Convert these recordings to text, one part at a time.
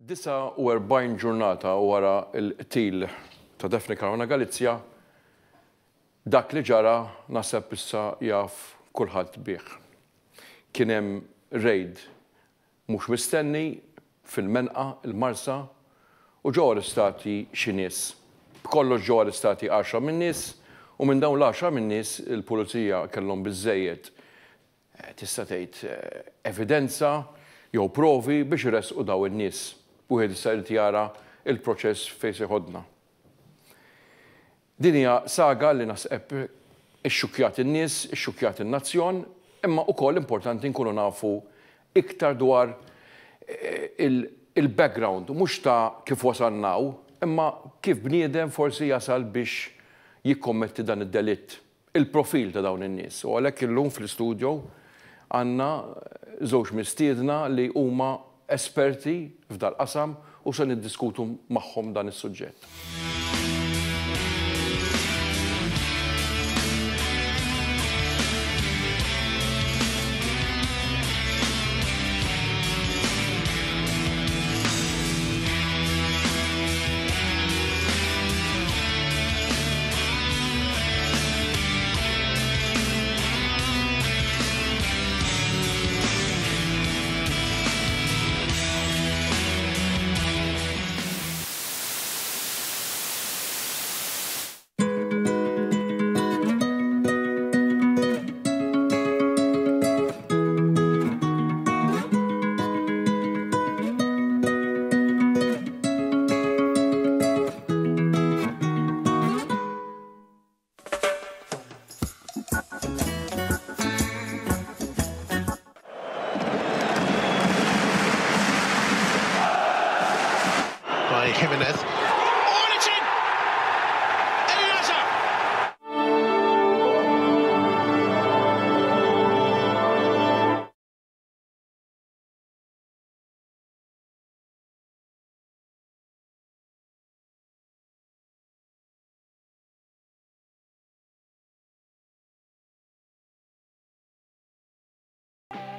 49 ġurnata wara l-qtil ta' Daphne Caruana Galizia, dak li ġara naħseb issa jaf kulħadd bih. Kien hemm rejd mhux mistenni fil-Menqa il-Marsa u ġew arrestati xi nies. B'kollox ġew arrestati 10 min-nies u minn dawn l-10 min-nies il-pulizija kellhom biżżejjed tista' tgħid evidenza jew provi biex iresqu dawn in-nies. Wieħed issa jrid jara il-proċess fejn se jħoddna. Din hija saga li naħseb ixxukkjat in-nies, ixxukkjat in-nazzjon, imma wkoll importanti nkunu nafu iktar dwar il-background, mhux ta' kif wasalnaw, imma kif bniedem forsi jasal biex jikkommetti dan id-delitt, il-profil ta' dawn in-nies. U għalhekk illum fl-istudju għandna żewġ mistiedna li huma esperti f'dal qasam u se niddiskutu magħhom dan is-suġġett.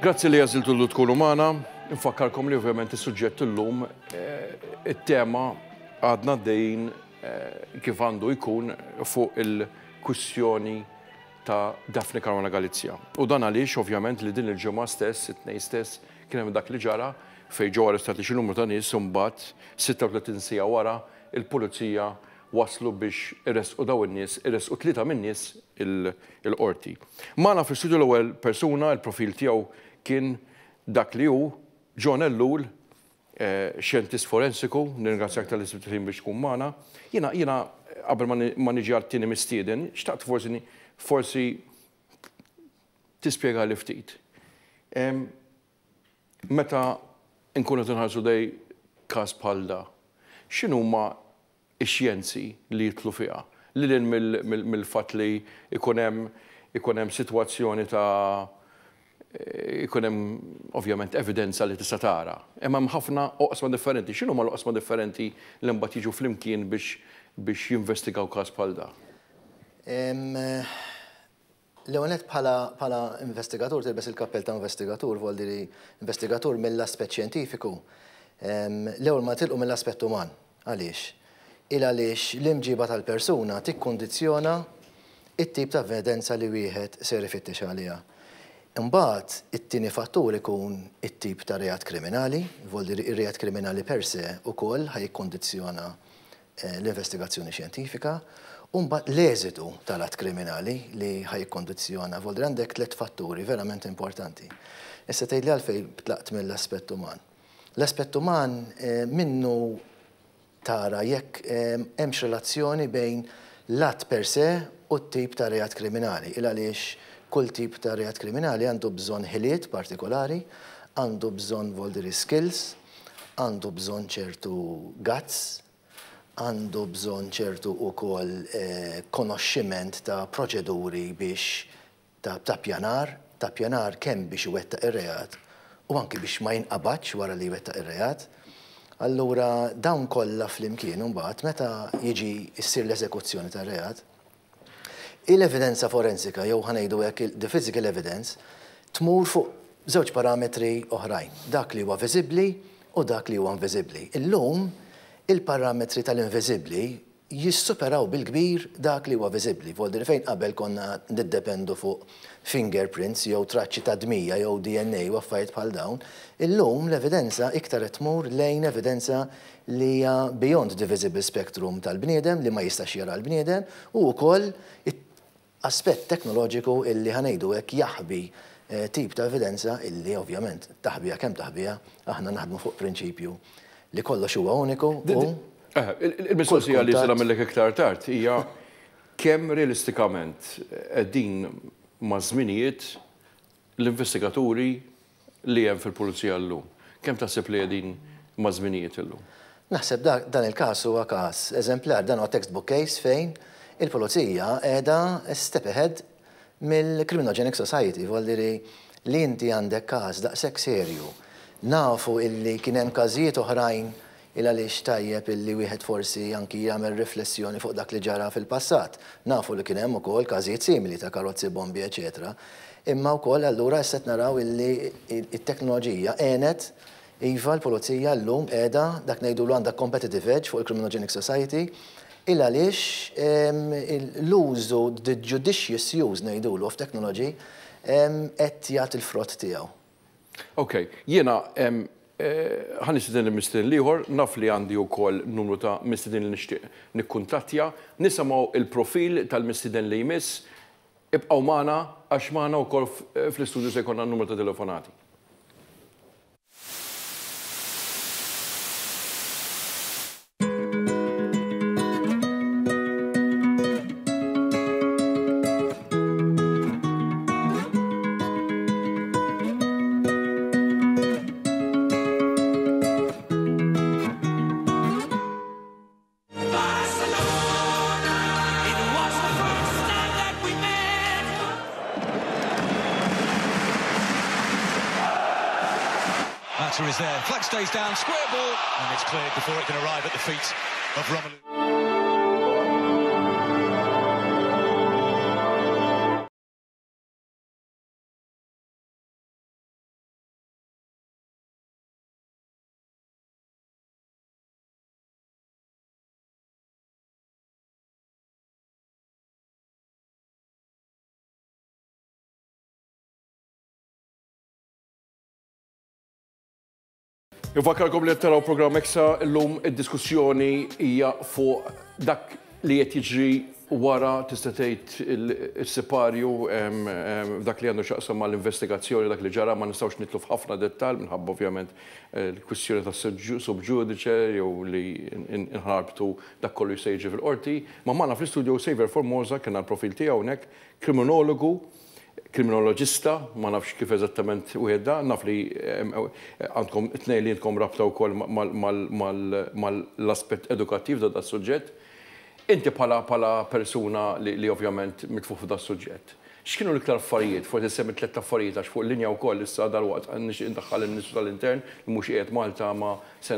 Grazzi li għażiltu li tkunu magħna. Infakkarkom li ovvjament is-suġġett illum it-tema għadna dejn kif għandu jkun fuq il-kwistjoni ta' Daphne Caruana Galizia. U dan għaliex ovvjament li din il-ġimgħa stess, it-tnejn stess, kien hemm dak li ġara fejn ġew arrestati xi numru ta' nies u mbagħad 36 siegħa wara il-pulizija waslu biex irresqu daw in-nies, irresqu 3 min-nies il-qorti. Magħna fl-istudju l-ewwel persuna, il-profil tiegħu kien dak li hu John Ellul, xjentist forensiku, nirringrazzjak tal-istudju biex tkun magħna. Jiena qabel ma niġi għat-tieni mistieden, xtaqt forsi tispjega li ftit. Meta nkunu tinħarsu dej każ bħal da, x'inhuma x-xjenzi li jitlu fiha? Lilin mill-fatt li ikun hemm sitwazzjoni ta' ikun hemm ovvjament evidenza li tista' tara. Imma hemm ħafna oqsma differenti. X'inhuma l-oqsma differenti li mbagħad jiġu flimkien biex jinvestigaw każ bħal da? L-ewwel bħala investigatur tilbes il-kappell ta' investigatur, vuol dire investigatur mill-aspett xjentifiku. L-ewwel ma tilqu mill-aspett uman. Għaliex? Għaliex l-imġiba tal-persuna tikkundizzjona it-tip ta' evidenza li wieħed se jifittex għaliha. Imbagħad it-tieni fattur ikun it-tip ta' reat kriminali, vuol dire ir-reat kriminali per se wkoll ħajikkondizzjona l-investigazzjoni xjentifika, u mbagħad l-eżitu tal-att kriminali li ħajikkondizzjona, vuol dire għandek 3 fatturi verament importanti. Issa tgħidli għalfejn tlaqt mill-aspett uman. L-aspett uman minnu tara jekk hemmx relazzjoni bejn l-att per se u t-tip ta' reat kriminali. Għaliex kull tip ta' reat kriminali għandu bżonn ħiliet partikolari, għandu bżonn vuol dire skills, għandu bżonn ċertu guts, għandu bżonn ċertu wkoll konoxximent ta' proċeduri biex ta' pjanar kemm biex iwettaq ir-reat u anke biex ma jinqabadx wara li jwettaq ir-reat. Allura dawn kollha flimkien imbagħad meta jiġi ssir l-eżekuzzjoni tar-reat, il-evidenza forensika jew ħanejdu hekk the physical evidence tmur fuq żewġ parametri oħrajn, dak li huwa viżibbli u dak li huwa inviżibbli. Illum il-parametri tal-inviżibbli jissuperaw bil-kbir dak li huwa viżibbli. Voldi fejn qabel konna niddependu fuq fingerprints jew traċċi ta' dmija jew DNA u affarijiet bħal dawn, illum l-evidenza iktar qed tmur lejn evidenza li hija beyond the visible spectrum tal-bniedem li ma jistax jara l-bniedem u wkoll aspett teknoloġiku illi ħanejdu hekk jaħbi tip ta' evidenza illi ovvjament taħbija kemm taħbija aħna naħdmu fuq prinċipju li kollox huwa uniku u il-mistoqsija li sena mill-lek iktar tard hija kemm realistikament qegħdin ma' żminijiet l-investigaturi li hemm fil-pulizija llum. Kemm taħseb li qegħdin ma' żminijiet illum? Naħseb dan il-każ huwa każ eżemplar, dan huwa textbook case fejn il-pulizija qiegħda step ahead mill-criminogenic society, voldiri li inti għandek każ daqshekk serju. Nafu illi kien hemm każijiet oħrajn il għaliex tajjeb illi wieħed forsi anki jagħmel riflessjoni fuq dak li ġara fil-passat. Nafu li kien hemm ukoll każijiet simili ta' karozzi, bombi, eċetera. Imma wkoll allura issa naraw illi t-teknoloġija għenet iva l-pulizija llum qiegħda dak ngħidulu għandha competitive edge fuq il-criminogenic society il għaliex l-użu, the judicious use ngħidulu of technology qed jagħti il-frott tiegħu. Okay, jiena ħan nistidin il-mistidin liħor, naf li għandi u kol numru ta' mistidin li nishtiq nikkuntattja, nisamaw il-profil tal-mistidin li jmiss, ibqaw maħna, għax maħna u kol fl-istudju se jkonna numru ta' telefonati. Is there. Flag stays down, square ball, and it's cleared before it can arrive at the feet of Romelu. Infakarkom li taraw programm Eksa llum id-diskussjoni hija fuq dak li qed jiġri wara tista' tgħid is-siparju f'dak li għandu x'aqsam mal-investigazzjoni dak li ġara ma nistgħux nitlu f'ħafna dettall minħabba ovvjament il-kwistjoni tas-subġudice jew li inħarbtu dak kollu jsejġi fil-qorti, ma magħna fl-istudju Saviour Formosa kien l-profil tiegħu hawnhekk, kriminologu, kriminoloġista, ma nafx kif eżattament wieħed naf li għandkom tnejn li jintkom rabta wkoll mal-aspett edukattiv da suġġett. Inti bħala persuna li ovvjament mitfuq da suġġett. X'kienu l-iktar affarijiet? Forsi semmi tliet affarijiet għax fuq il-linja wkoll issa dalwaqt nixtieq indaħħal in-Ministru tal-Intern li mhux qiegħed Malta ma se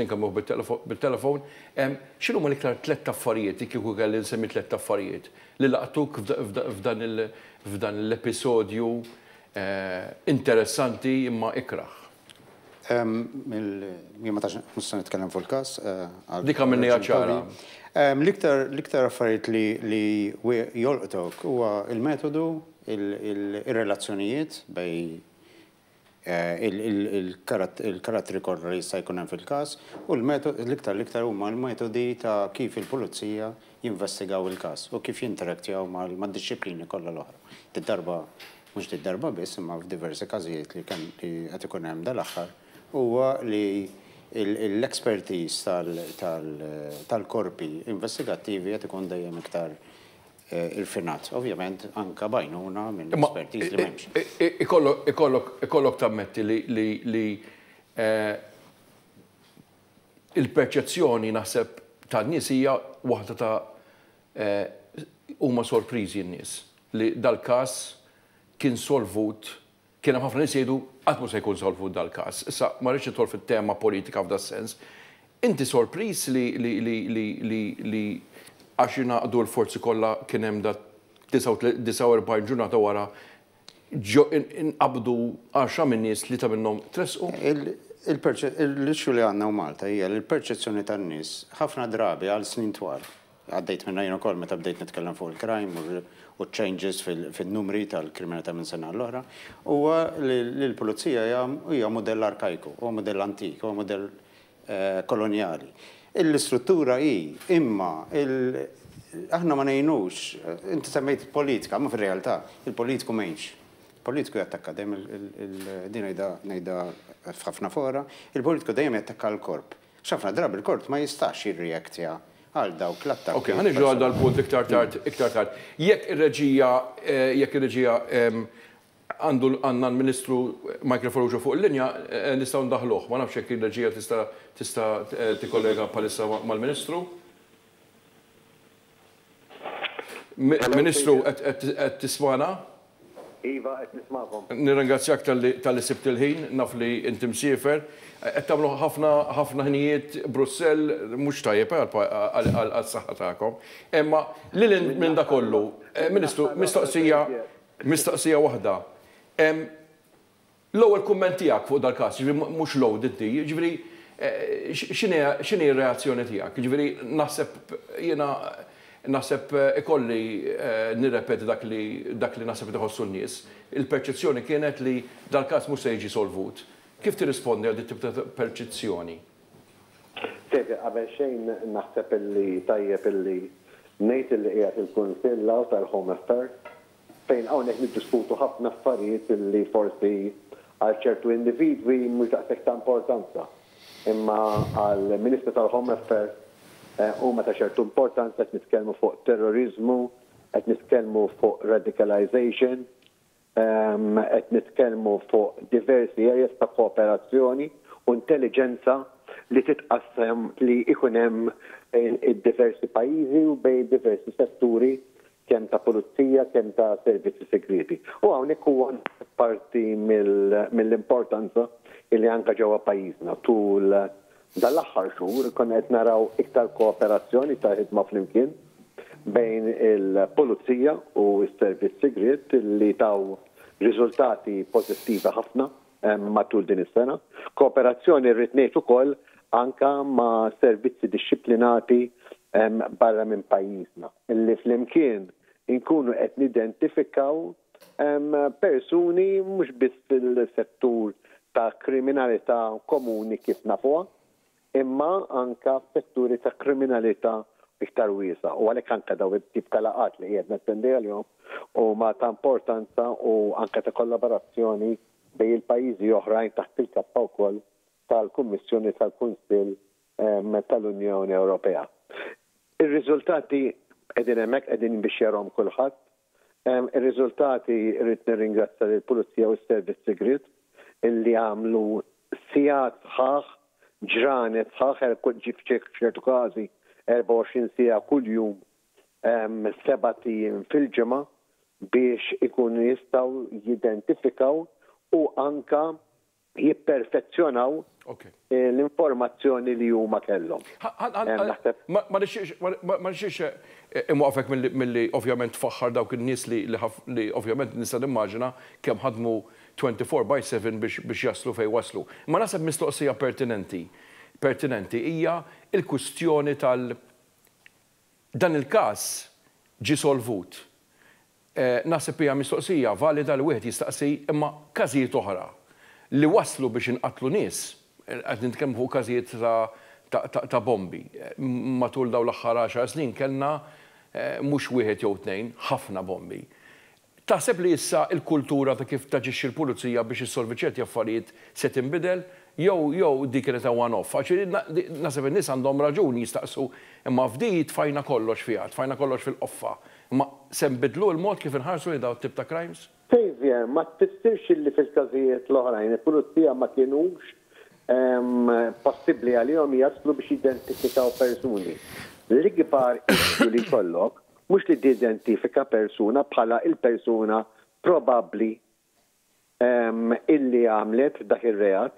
nkemmmu bil-telefon. X'inhu huma l-iktar tliet affarijiet kieku kelli nsemmi tliet affarijiet li laqtuk f'dan l-episodju interessanti imma ikraħ. Ma tax nista' nitkellem fuq il-każ. Dika minni ċara. L-iktar affarijiet li jolqtok huwa il-metodu, il-relazzjonijiet bej il-karattri kollha li jista' jkun hemm fil-każ u l-iktar huma l-metodi ta' kif il-pulizija jinvestigaw il-każ u kif jinteraktjaw mad-disċiplini kollha l-oħra. Tid-darba mhux tid-darba biss imma f'diversi każijiet li qed ikun hemm dal-aħħar huwa li l-expertise tal-korpi investigattivi qed ikun dejjem iktar il-finat. Ovvjament anke bajnuna minn l-expertise li m'hemmx. Ikollok tammetti li il-perċezzjoni naħseb tan-nies hija waħda ta' huma sorpriżi n-nies li dal-każ kien solvut, kien hemm ħafna nies jgħidu qatt mhux se jkun solvut dal-każ. Issa ma rridx nidħol fit-tema politika f'da sens. Inti sorpriż li għax jingħaqdu l-forzi kollha kien hemm da 49 ġurnata wara inqabdu 10 min-nies li ta' minnhom tresqu? l-issue li għandna u Malta hija l-perċezzjoni tan-nies ħafna drabi għal snin twal. Għaddejt minn jien ukoll meta bdejt nitkellem fuq il-crime u changes fil-numri tal-kriminalità minn sena l-oħra, huwa li l-pulizija hija modell arkaiku, huwa modell antik, huwa modell koloniali. L-istruttura hi imma aħna ma ngħinux, inti semmejt politika, ma fir-realtà il-politiku m'għinx. Il-politiku jattakka dejjem din ngħidha f'ħafna fora, il-politiku dejjem jattakka l-korp. X'ħafna drabi il-korp ma jistax jirreaktja għal dawk l-attakki. Ok, ħaniġu għal dal-punt iktar tard. Jekk ir-reġija għandna l-Ministru Michael Farrugia fuq il-linja, nistgħu ndaħluh. Ma nafx jekk ir-reġija tista' tikkollega bħalissa mal-Ministru. Ministru, qed tismana? Iva, qed nisma'kom. Nirringrazzjak tal-li sibt il-ħin, naf li inti msiefer. Qed tagħmlu ħafna ħinijiet Brussell mhux tajjeb għall-saħħa tagħkom. Imma lil minn dak kollu, Ministru, mistoqsija waħda. L-ewwel kumment tiegħek fuq dal-każ, ġifieri mhux loaded di, ġifieri x'inhi r-reazzjoni tiegħek? Ġifieri naħseb ikolli nirrepeti dak li naħseb iħossu n-nies. Il-perċezzjoni kienet li dal-każ mhux se jiġi solvut. Kif tirrispondi għal dit ta' perċezzjoni? Sejfi, qabel xejn naħseb illi tajjeb illi ngħid illi qiegħed il-Kunsill tal-Home Affairs fejn hawnhekk niddiskutu ħafna affarijiet illi forsi għal ċertu individwi mhux daqshekk ta' importanza. Imma għal Ministru tal-Home Affairs huma ta' ċertu importanza qed nitkellmu fuq terrorizmu, qed nitkellmu fuq radicalization, qed nitkellmu fuq diversi areas ta' kooperazzjoni u intelligenza li titqassam li ikun hemm id-diversi pajjiżi u bejn diversi setturi kemm ta' pulizija, kemm ta' servizzi segreti. U hawnhekk huwa parti mill-importanza li anke ġewwa pajjiżna tul dal-aħħar xhur konna qed naraw iktar kooperazzjoni ta' ħidma flimkien bejn il-pulizija u s-servizz segret li taw riżultati pożittivi ħafna matul din is-sena. Kooperazzjoni rrid ngħid ukoll anke ma' servizzi dixxiplinati barra minn pajjiżna. Illi flimkien inkunu qed nidentifikaw persuni mhux biss fil-settur ta' kriminalità komuni kif nafuha, imma anka setturi ta' kriminalità iktar wiesa. U għalhekk anke daw it-tip ta' laqat li qiegħed nattendi għalihom huma ta' importanza u anke ta' kollaborazzjoni bejn il-pajjiżi oħrajn taħt il-kappa wkoll tal-Kummissjoni tal-Kunsill tal-Unjoni Ewropea. Ir-riżultati qegħdin hemmhekk qegħdin biex jarhom kulħadd. Ir-riżultati rrid nirringrazzja lill-Pulizija u s-Servizz Segret illi għamlu sigħat sħaħ ġranet sħaħ f'ċertu każi 24 sija kuljum 7 tiem fil-ġimgħa biex ikunu jistgħu jidentifikaw u anka jipperfezzjonaw l-informazzjoni li huma kellhom. Ma nixxiex imwaqfek milli ovvjament tfaħħar dawk in-nies li ovvjament nista' nimmaġina kemm ħadmu 24/7 biex jaslu fejn waslu. Ma naħseb mistoqsija pertinenti hija l-kwistjoni dan il-każ ġi solvut. Naħseb hija mistoqsija valida li wieħed jistaqsi imma każijiet oħra li waslu biex inqatlu nies, qed nitkellmu fuq każijiet ta' bombi. Matul dawn l-aħħar 10 snin kellna mhux wieħed jew tnejn, ħafna bombi. Taħseb li issa l-kultura ta' kif taġixxi l-pulizija biex issolvi ċerti affarijiet se tinbidel jew dik kienet one-off. Għax naħseb in-nies għandhom raġuni jistaqsu imma f'di tfajna kollox fiha, tfajna kollox fil-qoffa. Ma se nbidlu l-mod kif inħarsu li dawn tip ta' crimes? Saviour, ma tfissirx li fil-każijiet l-oħrajn il-pulizija ma kienux possibbli għalihom jaslu biex jidentifikaw persuni. L-ikbar issue li jkollok mhux li tidentifika persuna bħala il-persuna probabbli illi għamlet dak ir-reat,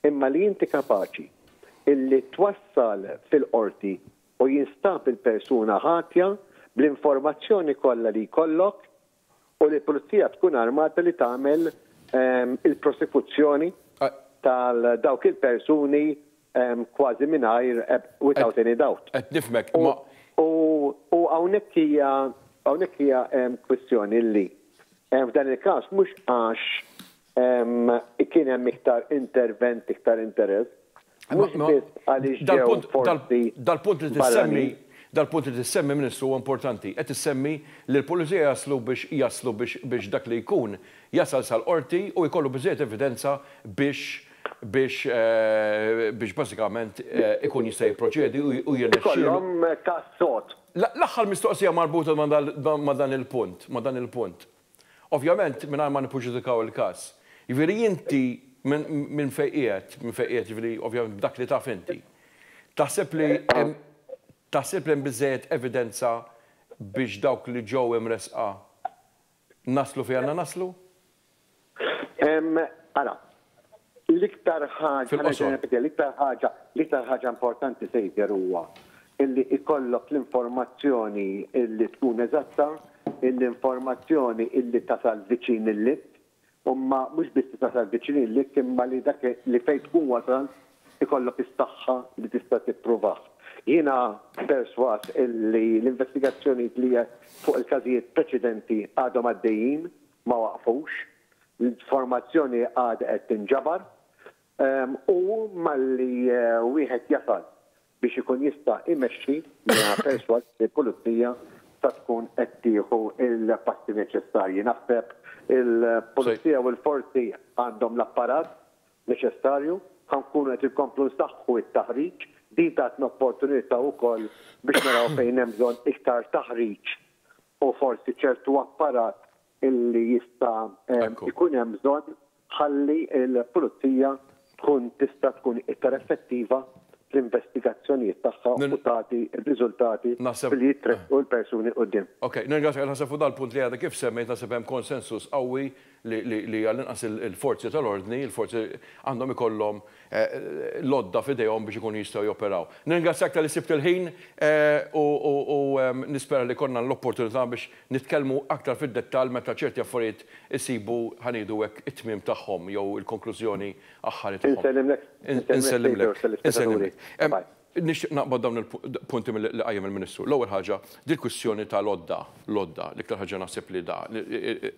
imma li inti kapaċi illi twassal fil-qorti u jinstab il-persuna ħatja bl-informazzjoni kollha li jkollok u li l-pulizija tkun armata li tagħmel il-prosekuzzjoni tal-dawk il-persuni kważi mingħajr without any doubt. Qed nifhmek U hawnhekk hija kwistjoni li f'dan il-każ mhux għax kien hemm iktar intervent, iktar interess. Mhux biss għaliex ġew forsi dal-punt li tissemmi Ministru huwa importanti. Qed issemmi li l-Pulizija jaslu biex dak li jkun jasal sal-qorti u jkollu biżżejjed evidenza biex bażikament ikun jista' jipproċedi u jirnexxielu. Kollhom kassot. L-aħħar mistoqsija marbuta ma' dan il-punt. Ovvjament mingħajr ma nippuġġudikaw il-każ. Jiġifieri inti minn fejqiet, jiġifieri ovvjament b'dak li taf inti. Taħseb li hemm biżżejjed evidenza biex dawk li ġew imresqa naslu fejn għandna naslu? Ara, l-iktar ħaġa importanti Saviour huwa illi ikollok l-informazzjoni illi tkun eżatta, l-informazzjoni illi tasal viċin il-lit, umma mhux biss tasal viċin il-lit imma li dak li fejn tkun wasal ikollok is-saħħa li tista' tippruvah. Jiena perswas illi l-investigazzjoni li fuq il-każijiet preċedenti għadhom għaddejjin ma waqfux, l-informazzjoni għadha qed tinġabar u malli wieħed jasal biex ikun jista' imexxi jiena perswas il-pulizija ta' tkun qed tieħu il-passi neċessarji. Naħseb il-Pulizija u l-Forzi għandhom l-apparat neċessarju, ħankunu qed inkomplu nsaħħu t-taħriġ, din tatna opportunità wkoll biex naraw fejn hemm bżonn iktar taħriġ u forsi ċertu apparat illi jista' ikun hemm bżonn ħalli l-Pulizija tkun tista' tkun iktar effettiva l-investigazzjonijiet tagħha u tagħti r-riżultati li jitreqqu l-persuni quddiem. Ok, nirringrazzjak naħseb fuq dal-punt li għadha kif semmejt naħseb hemm konsensus qawwi li għall-inqas il-forzi tal-ordni, il-forzi għandhom ikollhom lodda f'idejhom biex ikunu jistgħu joperaw. Nirringrazzjak tal-li sibt il-ħin u nispera li konna l-opportunità biex nitkellmu aktar fid-dettall meta ċerti affarijiet isibu ħanidu hekk it-tmiem tagħhom jew il-konklużjoni aħħari tagħhom. Insellimlek. Nixtieq naqbad dawn il-punti li qajjem il-Ministru. L-ewwel ħaġa, dil-kwistjoni tal-lodda, l-iktar ħaġa naħseb li da.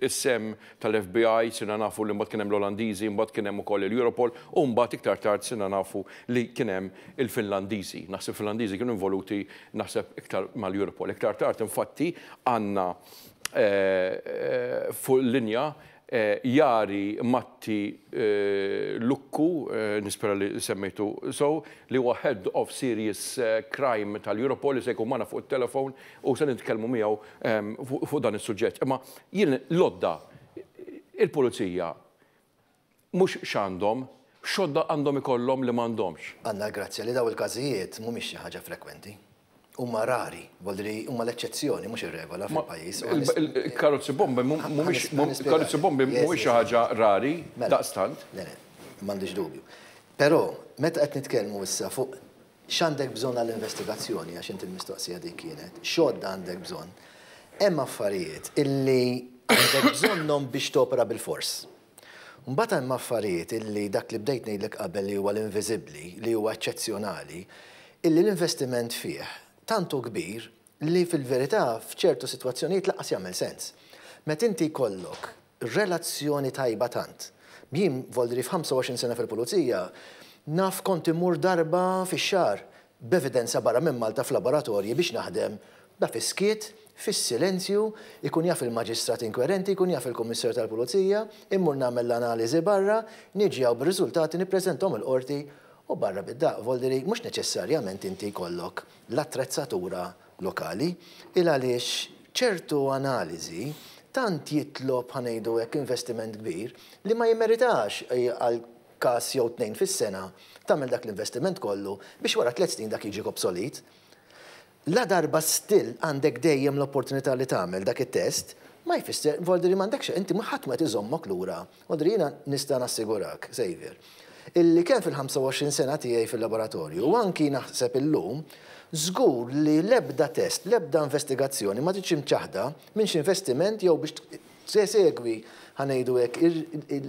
Is-sem tal-FBI sirna nafu li mbagħad kien hemm l-Olandiżi, mbagħad kien hemm ukoll il-Europol u mbagħad iktar tard sirna nafu li kien hemm il-Finlandiżi. Naħseb Finlandiżi kienu involuti naħseb iktar mal-Europol. Iktar tard infatti għandna fuq linja Jari Matti Lukku, nispera li semmejtu li huwa Head of Serious Crime tal-Europol li se jkun magħna fuq it-telefon u se nitkellmu miegħu fuq dan is-suġġett. Imma jien lodda il-Pulizija mhux x'għandhom, x'għodda għandhom ikollhom li m'għandhomx. Għandna grazzja li daw il-każijiet mhumiex xi ħaġa frekwenti. Huma rari, voldri huma l-eċċezzjoni mhux ir-regola fil-pajjiż. Karozzi bombi mhuwiex xi ħaġa rari, daqstant. M'għandix dubju. Però meta qed nitkellmu issa fuq x'għandek bżonn għall-investigazzjoni għax inti l-mistoqsija dik kienet, x'għodda għandek bżonn. Hemm affarijiet illi għandek bżonnhom biex topera bil-fors. Mbagħad hemm affarijiet illi dak li bdejt ngħidlek qabel li huwa l-inviżibbli, li huwa eċċezzjonali, illi l-investiment fih tantu kbir li fil-verità f'ċertu sitwazzjonijiet laqqas jagħmel sens. Meta inti jkollok relazzjoni tajba tant, jien voldri f'25 sena fil-pulizija, naf kont imur darba fix-xahar b'evidenza barra minn Malta f'laboratorji biex naħdem da fiskiet, fis-silenzju, ikun jaf il-maġistrat inkwerenti, ikun jaf il-Kummissar tal-Pulizija, immur nagħmel l-analiżi barra, niġi hawn b'riżultati nippreżenthom il-qorti u barra bid-daq, voldri, mhux neċessarjament inti jkollok l-attrezzatura lokali, il għaliex ċertu analiżi tant jitlob ħanejdu hekk investiment kbir li ma jimmeritax għal każ jew tnejn fis-sena tagħmel dak l-investiment kollu biex wara 3 snin dak jiġi obsolit. La darba still għandek dejjem l-opportunità li tagħmel dak it-test, ma jfisser, voldri m'għandekx inti ħadd ma tiżommok lura. Voldri jiena nista' nassigurak, Saviour, illi kien fil-25 sena tiegħi fil-laboratorju u anki naħseb illum żgur li l-ebda test, l-ebda investigazzjoni ma tiġi mċaħda minn xi investiment jew biex segwi ħanejdu hekk,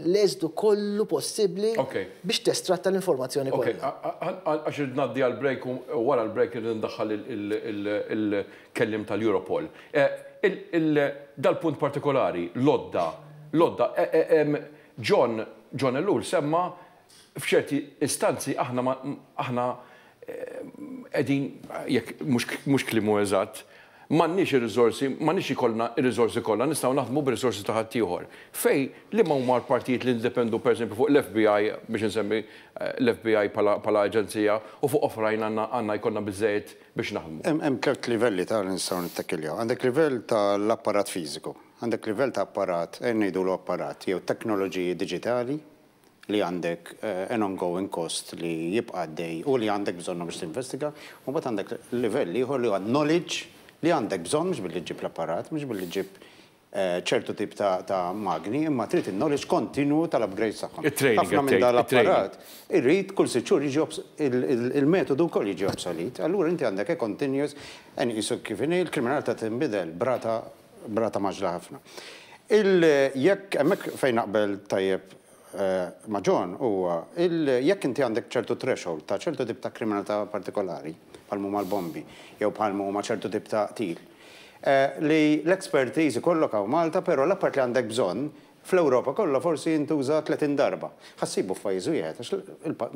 l-eżdu kollu possibbli biex testratta l-informazzjoni kollha. Għax naddi għal-break u wara l-break ndaħħal il-kellim tal-Europol. Dal-punt partikolari, lodda, John Ellul semma f'ċerti istanzi aħna qegħdin jekk mhux klimu eżatt, m'għandniex ir-riżorsi, m'għandniex ikollna ir-riżorsi kollha, nistgħu naħdmu bir-riżorsi ta' ħadd ieħor. Fejn liema huma l-partijiet li niddependu pereżempju fuq l-FBI biex insemmi l-FBI bħala aġenzija u fuq oħrajn għandna jkollna biżżejjed biex naħdmu. Hemm kert livelli ta' nistgħu nittekkiljaw. Għandek livell tal-apparat fiżiku, għandek livell ta' apparat, ngħidulu apparat jew teknoloġiji diġitali li għandek an ongoing cost li jibqa' għaddej u li għandek bżonnu biex tinvestiga, u mbagħad għandek livell ieħor li huwa knowledge li għandek bżonn mhux billi ġib l-apparat, mhux billi ġib ċertu tip ta' magni, imma trid il-knowledge kontinwu tal-upgrade tagħhom. Ħafna minn dal-apparat irrid kull sitt xhur il-metodu wkoll jiġi obsolit. Allura inti għandek continuous isu kif inhi l-kriminalità tinbidel brata maġla ħafna. Jekk hemmhekk fejn naqbel tajjeb ma' John huwa jekk inti għandek ċertu threshold ta' ċertu tip ta' kriminalità partikolari, bħalmu mal-bombi, jew bħalmu ma' ċertu tip ta' qtil, li l-expertise kollok hawn Malta, però l-appart li għandek bżonn fl-Ewropa kollha forsi jintuża 30 darba. Ħassibu f'pajjiż wieħed għax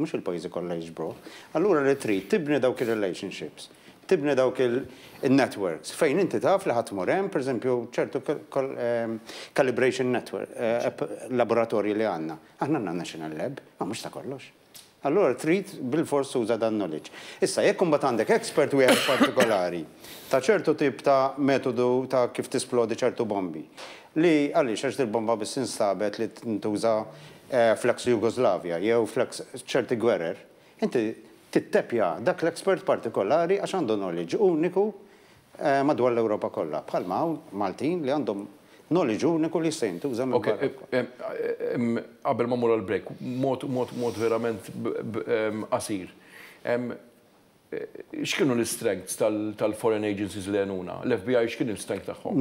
mhux il-pajjiżi kollha jiġbru. Allura li trid tibni dawk ir-relationships, tibni dawk il-networks, fejn inti taf li ħadd mur hemm, pereżempju ċertu calibration network, laboratorji li għandna. Aħna għandna National Lab, ma mhux ta' kollox. Allura trid bil-fors uża dan knowledge. Issa jekk imbagħad għandek expert wieħed partikolari ta' ċertu tip ta' metodu ta' kif tisplodi ċertu bombi, li għaliex għax il-bomba biss instabet li tintuża fl-ex Jugoslavja jew fl-ex ċerti gwerer, inti tittepja dak l-expert partikolari għax għandu knowledge uniku madwar l-Ewropa kollha. Bħalma Maltin li għandhom knowledge uniku li se jintuża minn qabel ma mmur għall-break, mod verament qasir. X'kienu l-strengths tal-foreign agencies li għenuna? L-FBI x'kien l-strength tagħhom?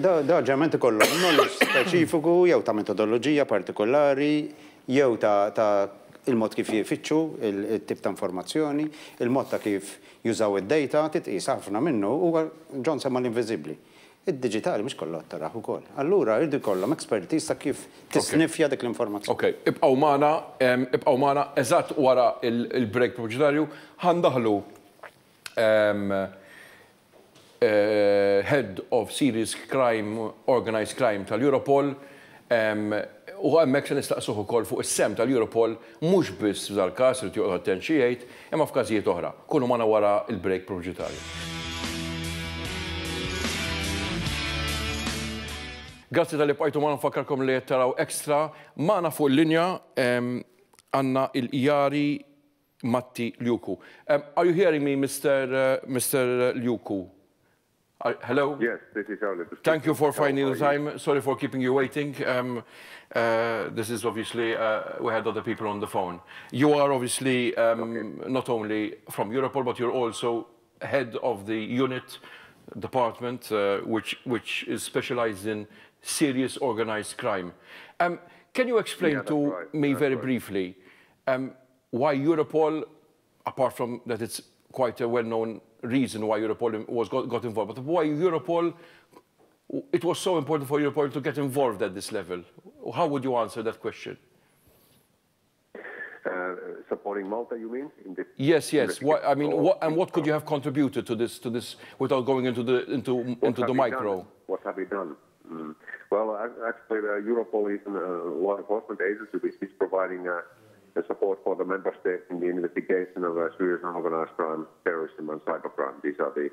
Da ġeneralment ikollhom knowledge speċifiku jew ta' metodoloġija partikolari jew ta' il-mod kif jifittxu il-tip ta' informazzjoni, il-mod ta' kif jużaw id-data, titqis ħafna minnu huwa John semma l-inviżibbli. Id-diġitali mhux kollha taraħ ukoll. Allura jridu jkollhom expertise ta' kif tisnifja dik l-informazzjoni. Okej, ibqgħu magħna eżatt wara il-break proġitarju ħandaħlu Head of Serious Crime, Organized Crime tal-Europol, u għemmek se nistaqsuh ukoll fuq is-sem tal-Europol mhux biss f'dal-każ irid joqgħod attent xi jgħid, imma f'każijiet oħra. Kunu magħna wara il-break proġitarju. Grazzi tal-li bqajtu ma nfakkarkom li taraw Extra. Magħna fuq il-linja għandna il-Ijari Matti Liuku. Are you hearing me, Mr. Liuku? Hello? Yes, this is Ellul. Thank you for finding the time. Sorry for keeping you waiting. This is obviously, we had other people on the phone. You are obviously not only from Europol, but you're also head of the unit department, which is specialized in serious organized crime. Can you explain to me very briefly why Europol, apart from that it's quite a well-known reason why Europol got involved, but why Europol, it was so important for Europol to get involved at this level? How would you answer that question? Supporting Malta, you mean? Yes. I mean, what could you have contributed to this without going into the micro? What have we done? Well, actually, Europol is a law enforcement agency which is providing support for the member states in the investigation of serious and organized crime, terrorism and cybercrime. These are the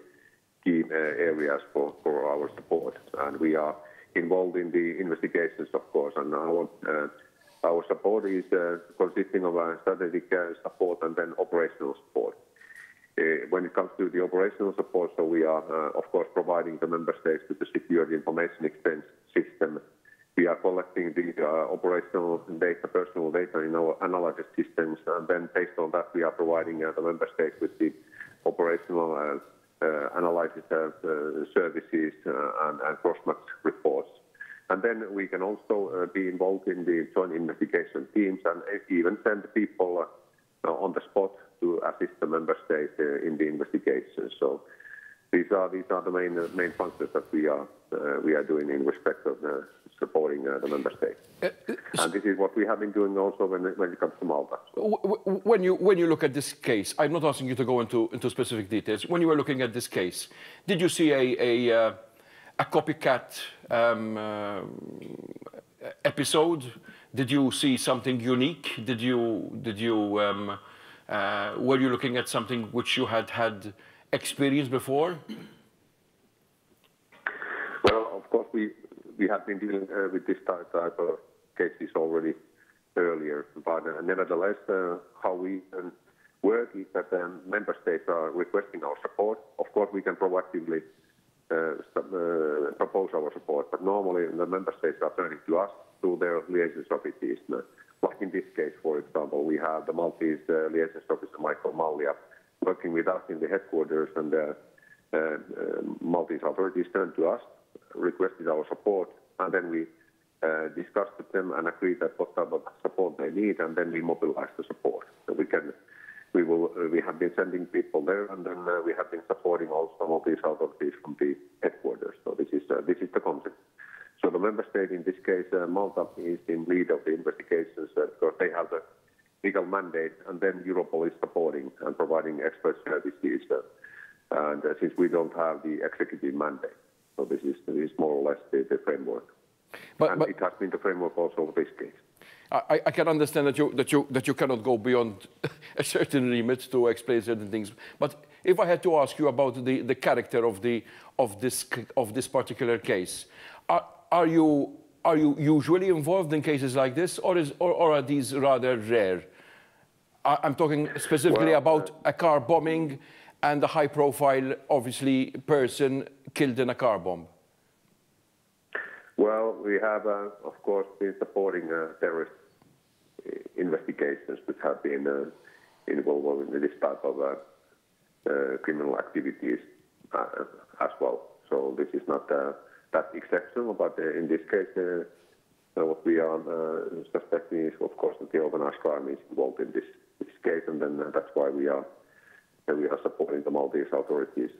key areas for our support. And we are involved in the investigations, of course, and our support is consisting of strategic support and then operational support. When it comes to the operational support, so we are, of course, providing the member states with the secured information exchange system. We are collecting the operational data, personal data in our analysis systems, and then based on that, we are providing the member states with the operational analysis services and cross-match reports. And then we can also be involved in the joint investigation teams and even send people on the spot to assist the member state in the investigation. So these are the main functions that we are doing in respect of supporting the member state. And this is what we have been doing also when it comes to Malta. When you look at this case, I'm not asking you to go into specific details. When you were looking at this case, did you see a copycat episode? Did you see something unique? Were you looking at something which you had experienced before? Well, of course, we have been dealing with this type of cases already earlier, but nevertheless, how we work is that member states are requesting our support. Of course, we can proactively propose our support, but normally the member states are turning to us through their liaison offices. Like in this case, for example, we have the Maltese liaison officer Michael Mallia working with us in the headquarters, and Maltese authorities turned to us, requested our support, and then we discussed with them and agreed that what type of support they need, and then we mobilized the support. So we have been sending people there, and then we have been supporting also Maltese authorities from the headquarters. So this is the concept. So the member state, in this case, Malta, is in lead of the investigations because they have the legal mandate, and then Europol is supporting and providing expert services. And since we don't have the executive mandate, so this is more or less the framework. But it has been the framework also of this case. I can understand that you cannot go beyond a certain limit to explain certain things. But if I had to ask you about the character of this particular case, are you usually involved in cases like this, or are these rather rare? I'm talking specifically about a car bombing and a high-profile, obviously, person killed in a car bomb. Well, we have, of course, been supporting terrorist investigations which have been involved in this type of criminal activities as well. So this is not that exceptional, but in this case, what we are suspecting is, of course, that the organized crime is involved in this case, and then that's why we are supporting the Maltese authorities.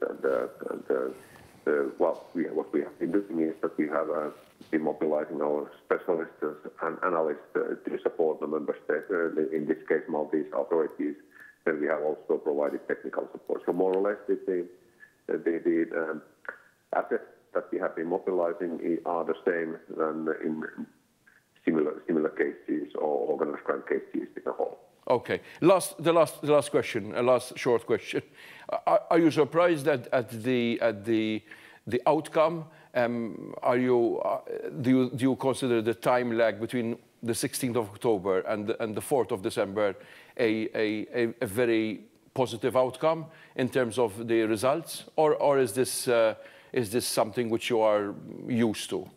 What we have been doing is that we have been mobilizing our specialists and analysts to support the member states, in this case Maltese authorities. Then we have also provided technical support. So more or less the assets that we have been mobilizing are the same than in similar cases or organized crime cases in a whole. Okay. The last question, a last short question. Are you surprised at the outcome? Do you consider the time lag between the 16th of October and the 4th of December a very positive outcome in terms of the results, or is this something which you are used to?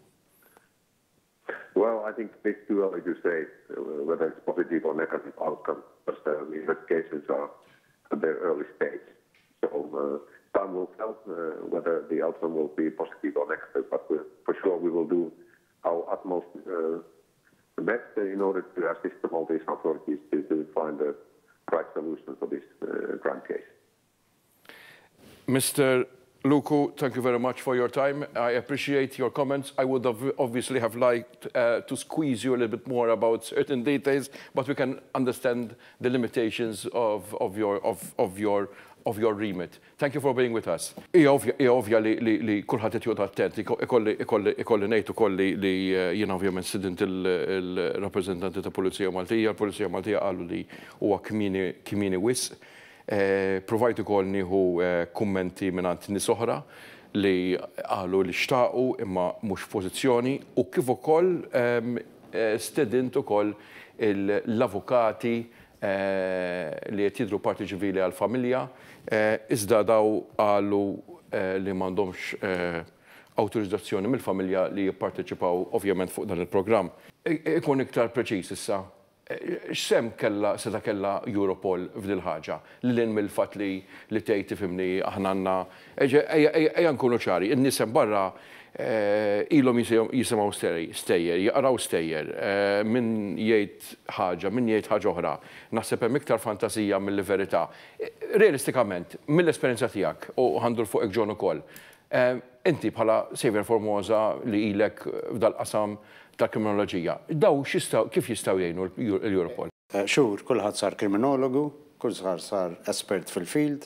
Well, I think it's too early to say whether it's positive or negative outcome, but the investigations are at their early stage. So time will tell whether the outcome will be positive or negative, but for sure we will do our utmost best in order to assist the Maltese authorities to find the right solution for this crime case. Mr. Luku, thank you very much for your time. I appreciate your comments. I would have obviously have liked to squeeze you a little bit more about certain details, but we can understand the limitations of your remit. Thank you for being with us. Ovvja li kulħadd qed jgħod attent, ikolli ngħid ukoll li jien ovvjament student il-rappreżentanti ta' Pulizija Maltija. Pulizija Maltija qalu li huwa kmieni wisq. Provajt ukoll nieħu kummenti mingħand nies oħra li qalu li xtaqu imma mhux f'pożizzjoni, u kif ukoll stedint ukoll l-avukati li qed jidhru parti ċivili għall-familja, iżda daw qalu li m'għandhomx awtorizzazzjoni mill-familja li jipparteċipaw ovvjament fuq dan il-programm. Ikun iktar preċiż issa, x'sem seta kella Europol f'dil ħaġa li mill-fatt li tgħid tifhimni aħna għandna ejja nkunu ċari, in-nisem barra ilhom jisimgħu stejjer, jaqraw stejjer, min jgħid ħaġa, min jgħid ħaġa oħra. Naħseb hemm iktar fantasija mill-verità. Realistikament, mill-esperjenza tiegħek u ħandur fuqek John ukoll. Inti bħala Saviour Formosa li ilek f'dal-qasam tal-kriminoloġija, daw kif jistgħu jgħinu l-Europol? Xhur, kulħadd sar kriminologu, kulħadd sar espert fil-field,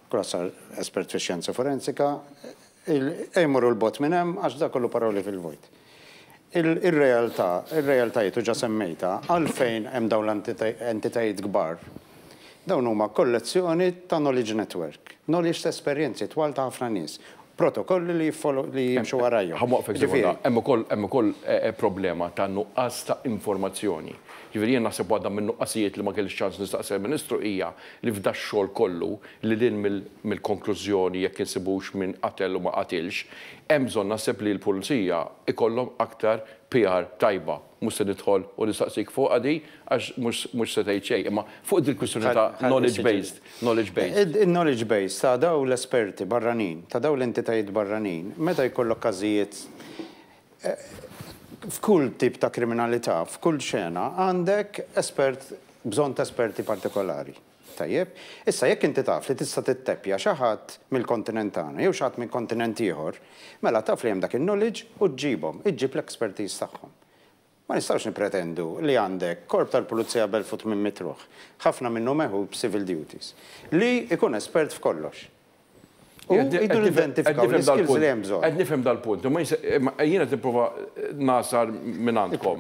kulħadd sar espert fix-xjenza forensika, jmorru l-bot minn hemm għax da kollu paroli fil-vojt. Ir-realtajiet ġa semmejta għalfejn hemm dawn l-entitajiet kbar. Dawn huma kollezzjoni ta' knowledge network, knowledge ta' esperjenzi twal ta' ħafna nies. Protokolli li jimxu warajju. Hemm ukoll problema ta' nuqqas ta' informazzjoni. Ġifieri jien naħseb waħda minn nuqqasijiet li ma kellix ċans nistaqsi l-Ministru hija li f'da x-xogħol kollu li din mill-konklużjoni jekk insibux minn qatel u ma qatilx, hemm bżonn naħseb li l-Pulizija ikollhom aktar PR tajba. Mhux se nidħol u nistaqsik fuq għadi għax mhux se tgħid xejn, imma fuq dik kwistjoni ta' knowledge-based. Il-knowledge based ta' daw l-esperti barranin, ta' daw l-entitajiet barranin, meta jkollok każijiet f'kull tip ta' kriminalità, f'kull xena, għandek bżonn ta' esperti partikolari. Tajjeb, issa jekk inti taf li tista' titteppja xi ħadd mill-kontinent tagħna jew xi ħadd minn kontinent ieħor, mela taf li hemm dak il-knowledge u ġġibhom, iġġib l-expertise tagħhom. Ma nistgħux nipretendu li għandek korp tal-Pulizija belfut minn mitruħ, ħafna minnhom meħu b'civil duties, li ikun espert f'kollox. U jidu identifikaw l-skills li hemm bżonn. Qed nifhem dal-punt, jiena tipprova nasar minn għandkom.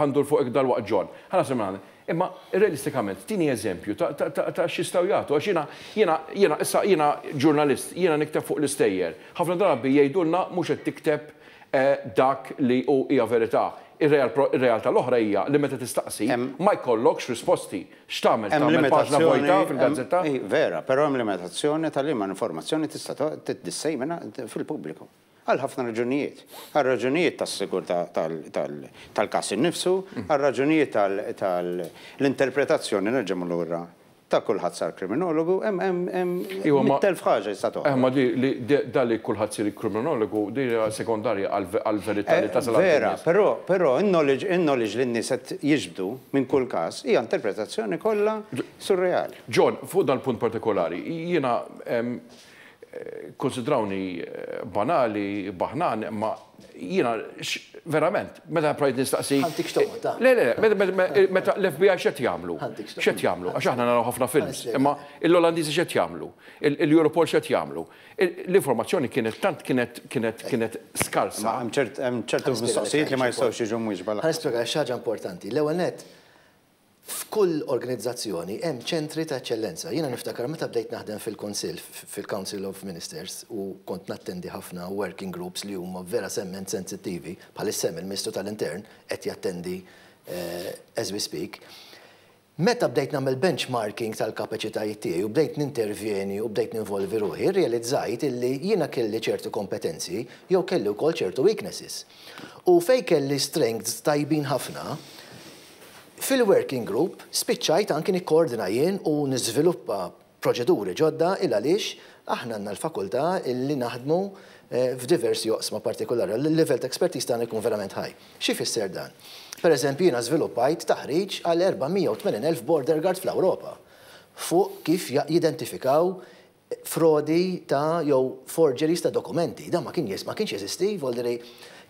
Ħandur fuq dal-waqt John. Ħanasar minn għandek. Imma realistikament, tini eżempju ta' x'jistgħu jagħtu għax jiena ġurnalist, jiena nikteb fuq l-istejjer. Ħafna drabi jgħidulna mhux qed tikteb dak li hija verità. Ir-realtà l-oħra hija li meta tistaqsi ma jkollokx risposti. X'tagħmel tagħmel paġna vojta fil-gazzetta? Vera, però hemm limitazzjoni tal-liema informazzjoni tista' tissejmena fil-pubbliku. Għal ħafna raġunijiet. Għal raġunijiet tas-sigurtà tal-każ innifsu, għal raġunijiet tal-interpretazzjoni nerġgħu lura ta' kulħadd sar kriminologu, hemm telf ħaġa jista' toħroġ. Ma li kulħadd sir kriminologu di sekondarja għall-verità li tasal. Vera, però in-knowledge li n-nies qed jiġbdu minn kull każ hija interpretazzjoni kollha surreali. John, fuq dal-punt partikolari, jiena konsidrawni banali, baħnan, ma jiena verament, meta prajt nistaqsi. Ħantik xtoqta. Meta l-FBI x'qed jagħmlu? X'qed jagħmlu? Għax aħna naraw ħafna films, imma l-Olandiżi x'qed jagħmlu? Il-Europol x'qed jagħmlu? L-informazzjoni kienet skarsa. Hemm ċertu mistoqsijiet li ma jistgħux jiġu mwieġba. Ħanispjega xi ħaġa importanti. L-ewwel nett, f'kull organizzazzjoni hemm ċentri ta' eċċellenza. Jiena niftakar meta bdejt naħdem fil-Kunsill, fil-Council of Ministers, u kont nattendi ħafna working groups li huma vera semment sensittivi, bħal-issem il-Ministru tal-Intern qed jattendi as we speak. Meta bdejt nagħmel benchmarking tal-kapaċitajiet tiegħi u bdejt nintervjeni u bdejt ninvolvi ruħi, rrealizzajt illi jiena kelli ċertu kompetenzi jew kelli wkoll ċertu weaknesses. U fejn kelli strengths tajbin ħafna, fil-working group spiċċajt anki nikkoordina jien u niżviluppa proċeduri ġodda il għaliex aħna għandna l-fakultà illi naħdmu f'diversi joqsma partikolari. L-level ta' expertise tagħna jkun verament ħaj. Xi fisser dan? Pereżempju jiena żviluppajt taħriġ għal 480,000 border guard fl-Ewropa fuq kif jidentifikaw frodi ta' jew forgeries ta' dokumenti. Dan ma kienx jeżisti, volderi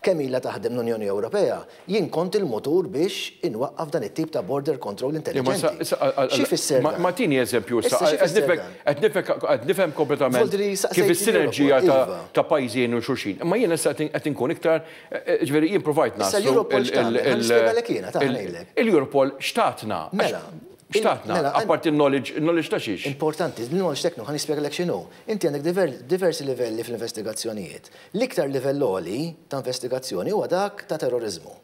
kemm ilha taħdem l-Unjoni Ewropea, jien kont il-motur biex inwaqqaf dan it-tip ta' border control intelligenti. Xi fisser? Ma tieni eżempju issa, qed nifhem kompletament kif is-sinerġija ta' pajjiżi u xulxin. Imma jien issa qed inkun iktar, ġifieri jien provajt naslu il-Europol xtatna. Xtatna, apparti il-knowledge ta' xiex. Importanti, il-knowledge teknu, ħan ispjegalek x'inhu. Inti għandek diversi livelli fl-investigazzjonijiet. L-iktar livell għoli ta' investigazzjoni huwa dak ta' terrorizmu.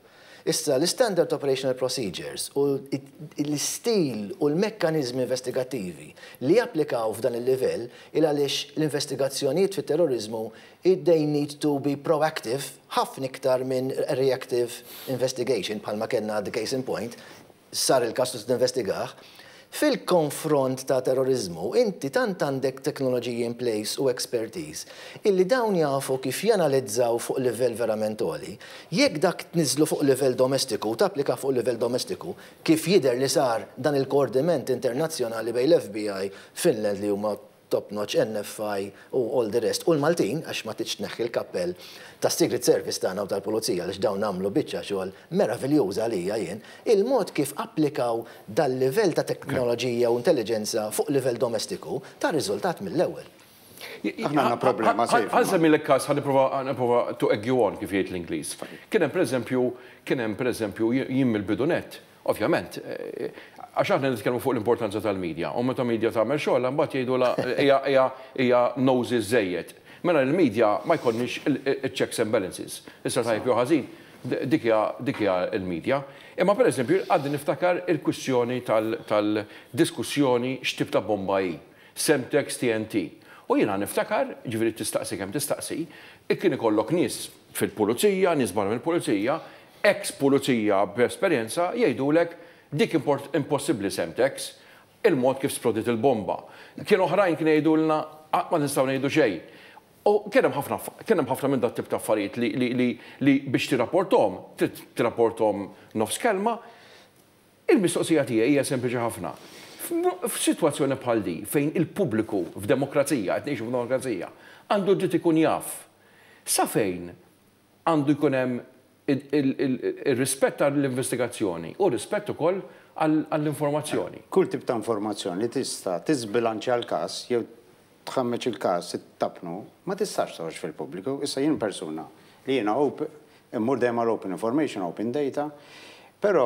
Issa l-standard operational procedures u l-istil u l-mekkanizmi investigativi li japplikaw f'dan il-livell għaliex l-investigazzjonijiet fit-terrorizmu they need to be proactive ħafna iktar minn reactive investigation bħalma kellna the case in point sar il-każ investigaħ. Fil-konfront ta' terrorizmu, inti tant għandek teknoloġiji in place u expertise illi dawn jafu kif janalizzaw fuq livell verament għoli. Jekk dak tniżlu fuq livell domestiku, tapplika fuq livell domestiku, kif jidher li sar dan il-koordiment internazzjonali bejn l-FBI, Finland li huma top-notch, NFI u all the rest. U l-Maltin, għax ma tiċ neħħi l-kappell ta' Secret Service tagħna u tal-Pulizija għax dawn nagħmlu biċċa xogħol meraviljuża għalija jien, il-mod kif applikaw dal-livell ta' teknoloġija u intelligenza fuq livell domestiku ta' riżultat mill-ewwel. Aħna għandna problema sejf. Ħażem il-każ ħaniprova to egg you on kif jgħid l-Ingliż. Kien hemm pereżempju jien mill-bidunet, ovvjament, għax aħna nitkellmu fuq l-importanza tal-medja, u meta medja tagħmel xogħol mbagħad jgħidula hija noses żejjed. Mela l-medja ma jkollniex checks and balances. Issa tajb jew ħażin, dik hija l-medja. Imma pereżempju għaddi niftakar il-kwistjoni tal-diskussjoni x'tib ta' bomba hi, Semtex TNT. U jiena niftakar, ġifieri tistaqsi kemm tistaqsi, kien ikollok nies fil-pulizija, nies barra mill-pulizija, ex-pulizija b'esperjenza jgħidulek dik impossibbli Semtex, il-mod kif splodit il-bomba. Kien oħrajn kien jgħidulna ma nistgħu ngħidu xejn. U kien hemm ħafna minn dat tip ta' affarijiet li biex tirrapporthom nofs kelma, il-mistoqsija tiegħi hija sempliċi ħafna. F'sitwazzjoni bħal di fejn il-pubbliku f'demokrazija, qed ngħixu f'demokrazija, għandu dritt ikun jaf. Sa fejn għandu jkun hemm il-rispett għall-investigazzjoni u rispett ukoll għall-informazzjoni. Kull tip ta' informazzjoni li tista' tiżbilanċja l-każ jew tħammeċ il-każ it-tapnu, ma tistax toħroġ fil-pubbliku. Issa jien persuna li jiena immur dejjem għal open information, open data, però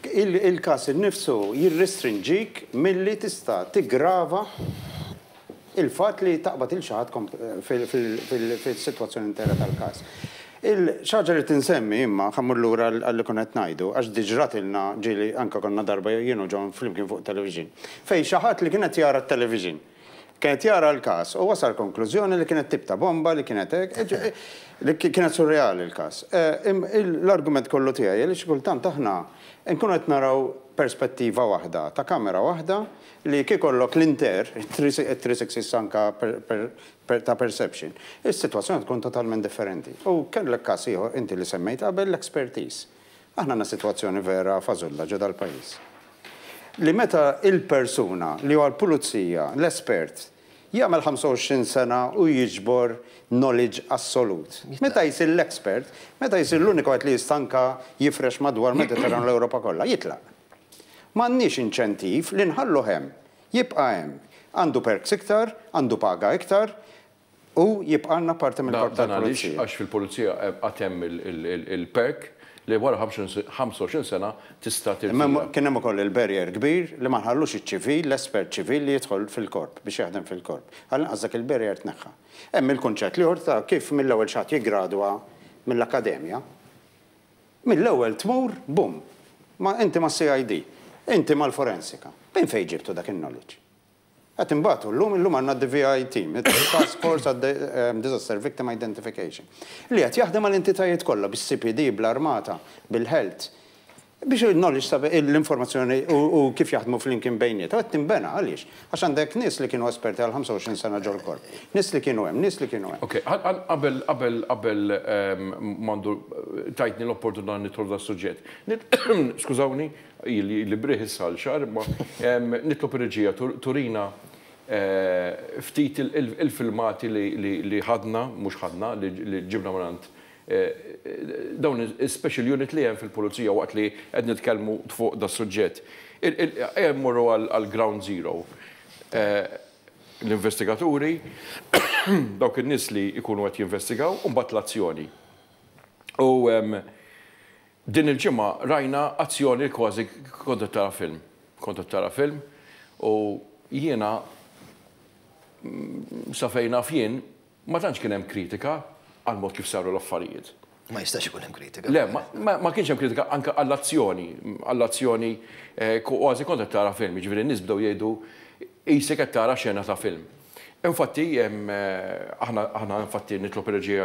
il-każ innifsu jirrestrinġik milli tista' tigrava il-fatt li taqbad il-xi ħadd fil-sitwazzjoni intera tal-każ. Il-xaġa li tinsemmi imma ħammur lura għalli konet ngħidu għax diġratilna ġieli anke konna darba jienu ġon flimkien fuq television. Fej xi ħadd li kienet jara t-television. Kienet jara l-każ u wasal konklużjoni li kienet tip ta' bomba li kienet li kienet surreali l-każ. L-argument kollu tiegħi li xi kultant aħna nkunu qed naraw perspettiva waħda ta' kamera waħda li kikollok l-inter, 360 anka ta' perception. Is-sitwazzjoni tkun totalment differenti. U kellek każ ieħor inti li semmejt qabel l-expertise. Aħna għandna sitwazzjoni vera fażulla ġo dal-pajjiż. Li meta il-persuna li huwa l-pulizija, l-espert, jagħmel 25 sena u jiġbor knowledge assolut. Meta jsir l-expert, meta jsir l-uniku għet li jistanka jifresh madwar Mediterran l-Ewropa kollha, jitlaq. M'għandniex inċentiv li nħallu hemm, jibqa' hemm. Għandu perks iktar, għandu paga iktar u jibqa' għandna parti mill-korp tal-pulizija. Għax fil-pulizija għad hemm il-perk li wara 25 sena tista' tirtira. Kien hemm ukoll il-barrier kbir li ma nħallux iċ-ċivil, l-espert ċivil li jidħol fil-korp biex jaħdem fil-korp. Għal inqas il-barrier tneħħa. Hemm il-kunċett li ta' kif mill-ewwel xatt jiggradwa mill-akkademja. Mill-ewwel tmur, bum. Ma inti ma' CID, inti mal-forensika. Fejn fejn ġibtu dak in-knowledge? Qed imbagħtu llum għandna d-DVI team, Task Force Disaster Victim Identification, li qed jaħdem mal-entitajiet kollha bis-CPD, bl-Armata, bil-Health, biex il-knowledge l-informazzjoni u kif jaħdmu fl-imkien bejniet. Qed tinbena għaliex? Għax għandek nies li kienu esperti għal 25 sena ġol korp. Nies li kienu hemm, nies li kienu hemm. Ok, qabel mandu tajtni l-opportunità nitħol da suġġett. Skużawni, li briħis għal-xar, ma nitlob ir-reġija turina ftit il-filmati li ħadna, mhux ħadna, li ġibna marant dawn il-special unit li hemm fil-pulizija waqt li qed nitkellmu fuq da suġġett. Morru għal-ground zero. L-investigaturi, dawk in-nies li jkunu qed jinvestigaw, u mbagħad l-azzjoni. U din il-ġimgħa rajna azzjoni kważi kont tara film. Kont tara film u jiena sa fejn naf jien ma tantx kien hemm kritika għal mod kif saru l-affarijiet. Ma jistax ikun hemm kritika. Le, ma kienx hemm kritika anke għall-azzjoni kważi kont qed tara film, jiġifieri n-nies bdew jgħidu isek qed tara xena ta' film. Infatti, aħna infatti nitlob ir-reġija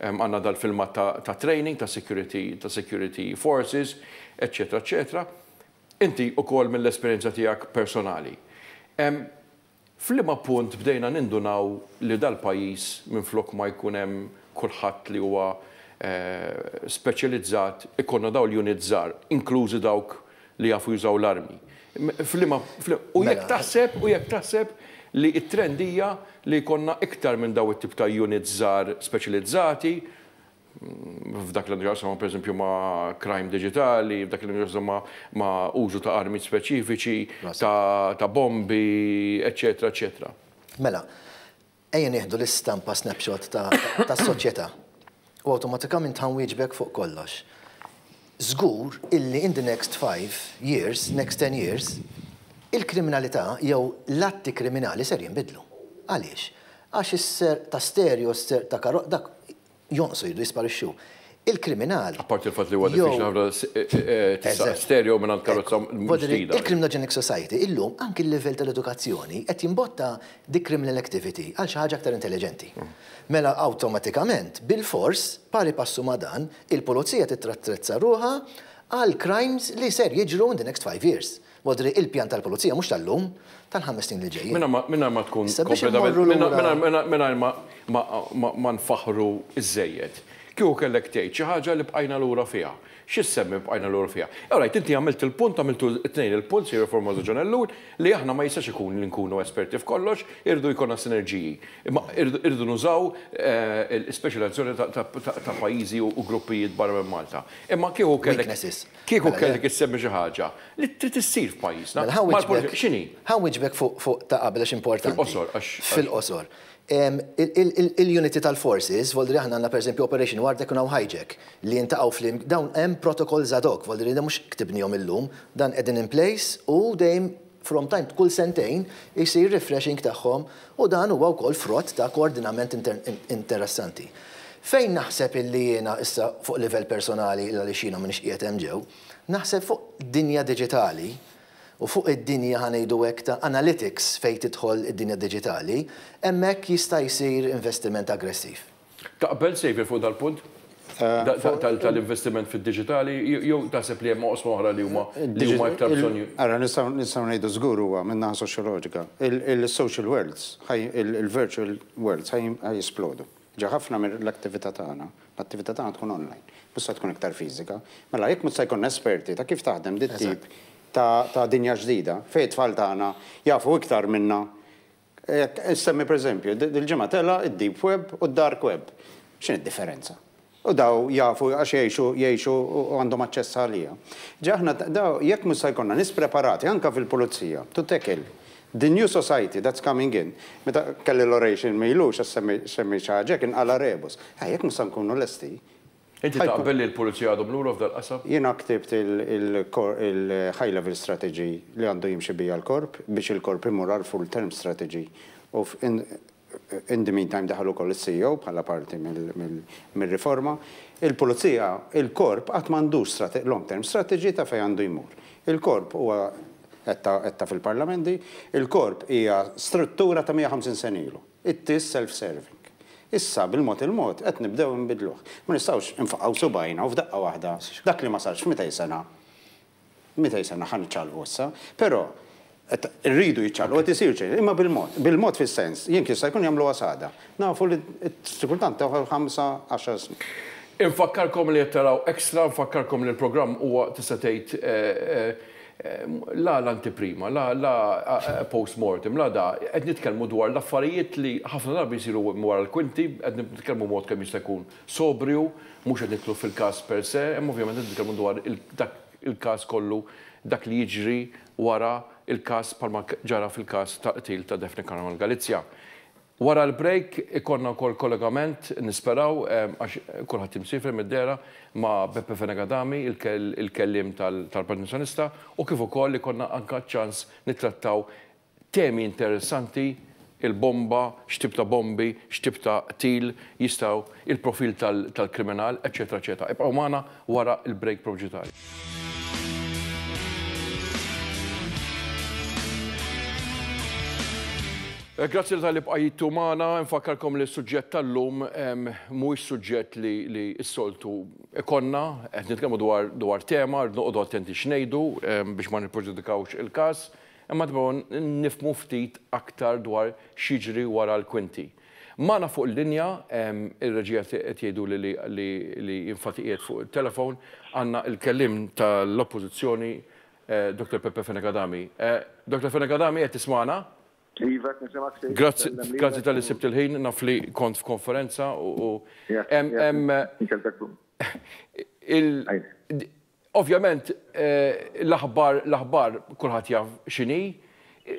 għandna dal-filmat ta' training, ta' security forces, eċetera, eċetera. Inti wkoll mill-esperjenza tiegħek personali. F'liema punt bdejna nindunaw li dal-pajjiż minflok ma jkun hemm kulħadd li huwa speċjalizzat ikonna daw l-unit żgħar, inklużi dawk li jafu jużaw l-armi. U jekk taħseb li t-trend hija li jkollna iktar minn daw it-tip ta' unit żgħar speċjalizzati, f'dak li nġasama per eżempju ma' crime digitali, f'dak li nġasama ma' użu ta' armi speċifiċi, ta' bombi, eccetera, eccetera. Mela, ejja nieħdu l-istampa snapshot ta' soċjetà u awtomatikament ħanwieġbek fuq kollox. Żgur illi in the next 5 years, next 10 years, il-kriminalità jew l-atti kriminali ser jinbidlu. Għaliex? Għax is-ser ta' stereo, s-ser ta' karot, dak jonqsu jiddu jisparixxu. Il-kriminal. Apparti il-fatt li huwa diffiċli tista' stereo minn karozza ġdida. Il-criminogenic society illum anki l-livell tal-edukazzjoni qed jimbotta dik criminal activity għal xi ħaġa aktar intelligenti. Mela awtomatikament bil-fors pari passu ma' dan il-pulizija titratrezza ruħha għal crimes li ser jiġru in the next 5 years. Wadri il-pjan tal-pulizija mhux tal-lum tal-5 snin li ġejjin. Minna ma tkun kompletament ma nfaħru iż-żejjed. Kieku kellek tgħid xi ħaġa li bqajna lura fiha. X'issemmi bqajna lura fiha? Alright, inti għamilt il-punt, għamiltu t-tnejn il-punt, Saviour Formosa ġon Ellul, li aħna ma jistax ikun li nkunu esperti f'kollox, irdu jkollna sinerġiji. Imma irdu nużaw l-speċjalizzazzjoni ta' pajjiżi u gruppijiet barra minn Malta. Imma kieku kellek issemmi xi ħaġa li trid issir f'pajjiżna. X'inhi? Ħanwiġbek fuq ta' qabel għax importanti. Fil-qosor. Il-unity tal-forces, voldri aħna għandna pereżempju Operation Wardek u hijack li jintaqgħu flim, dawn hemm protocolls ad hoc, voldri da mhux ktibnihom illum, dan qegħdin in place u dejjem from time kull sentejn jsir refreshing tagħhom u dan huwa wkoll frott ta' koordinament interessanti. Fejn naħseb illi jiena issa fuq livell personali għaliex jiena m'iniex qiegħed hemm ġew, naħseb fuq dinja diġitali u fuq id-dinja ħanejdu hekk ta' analytics fejn tidħol id-dinja diġitali, hemmhekk jista' jsir investiment aggressiv. Taqbel Saviour fuq dal-punt? Tal-investiment fid-diġitali, jew taħseb li hemm oqsma oħra li huma iktar bżonn. Ara nistgħu ngħidu żgur huwa minn naħa soċjoloġika. Il-social worlds, il-virtual worlds ħajisplodu. Ġa ħafna mill-attività tagħna, l-attività tagħna tkun online, mhux tkun iktar fiżika. Mela jekk mhux se jkun esperti ta' kif taħdem dit tip ta' dinja ġdida, fejn tfal tagħna jafu iktar minna. Semmi pereżempju, dil-ġimgħa tela id-deep web u d-dark web. X'inhi d-differenza? U daw jafu għax jgħixu u għandhom aċċess għalija. Ġaħna daw jekk mhux se jkollna nies preparati anke fil-pulizija to tackle the new society that's coming in. Meta kelli l-oration ma jilux għas semmi xi ħaġa kien qala rebus. Jekk mhux se nkunu lesti. Inti taqbel li l-pulizija għadhom lura f'dal-qasam? Jiena ktibt il-high level strategy li għandu jimxi bija l-korp biex il-korp imur għal full term strategy. In the meantime daħal ukoll is-CEO bħala parti mill-riforma. Il-pulizija, il-korp qatt m'għandux long term strategy ta' fejn għandu jmur. Il-korp huwa qed fil-parlamenti, il-korp hija struttura ta' 150 sen ilu. It is self-serving. Issa bil-mod qed nibdew nbidluh. Ma nistgħux infaqgħu subajna u f'daqqa waħda dak li ma sarx f'mitej sena ħan iċċallu issa, però rridu jiċċallu qed isir ċej, imma bil-mod fis-sens, jien jista' jkun jagħmlu għasada. Nafu li t-sikultant taħol 5-10 snin. Infakkarkom li qed taraw Extra, infakkarkom li l-programm huwa tista' tgħid la l-antiprima, la post-mortem, la da, qed nitkellmu dwar l-affarijiet li ħafna darbi jsiru wara l-kwinti, qed nitkellmu mod kemm jista' jkun sobriju, mhux qed nitlu fil-każ per se, hemm ovvjament qed nitkellmu dwar il-każ kollu dak li jiġri wara il-każ bħalma ġara fil-każ ta' qtil ta' Daphne Caruana Galizia. Wara l-break ikonna wkoll kollegament nisperaw għax kulħadd imsiefer mid-dera ma' Beppe Fenegadami, il-kellim tal-Partizjonista, u kif ukoll ikonna anke ċans nittrattaw temi interessanti il-bomba, x'tib ta' bombi, x'tib ta' til jistgħu il-profil tal-kriminal, eċetera, eċetera. Ibqgħu magħna wara il-break proġitali. Grazzi tal-li bqajtu magħna, nfakkarkom li s-suġġett tal-lum mhuwiex suġġett li s-soltu ikonna, qed nitkellmu dwar tema, noqogħdu attenti x'ngħidu biex ma nippreġudikawx il-każ, imma tbgħu nifhmu ftit aktar dwar x'jiġri wara l-kwinti. Magħna fuq il-linja, ir-reġija qed jgħidu li infatiqiet fuq il-telefon, għandna il-kellim tal-oppożizzjoni Dr. Pepe Fenegadami. Dr. Fenegadami qed tisma'na? Grazzi tal-li sibt il-ħin, naf li kont f'konferenza u ovvjament l-aħbar kulħadd jaf x'inhi.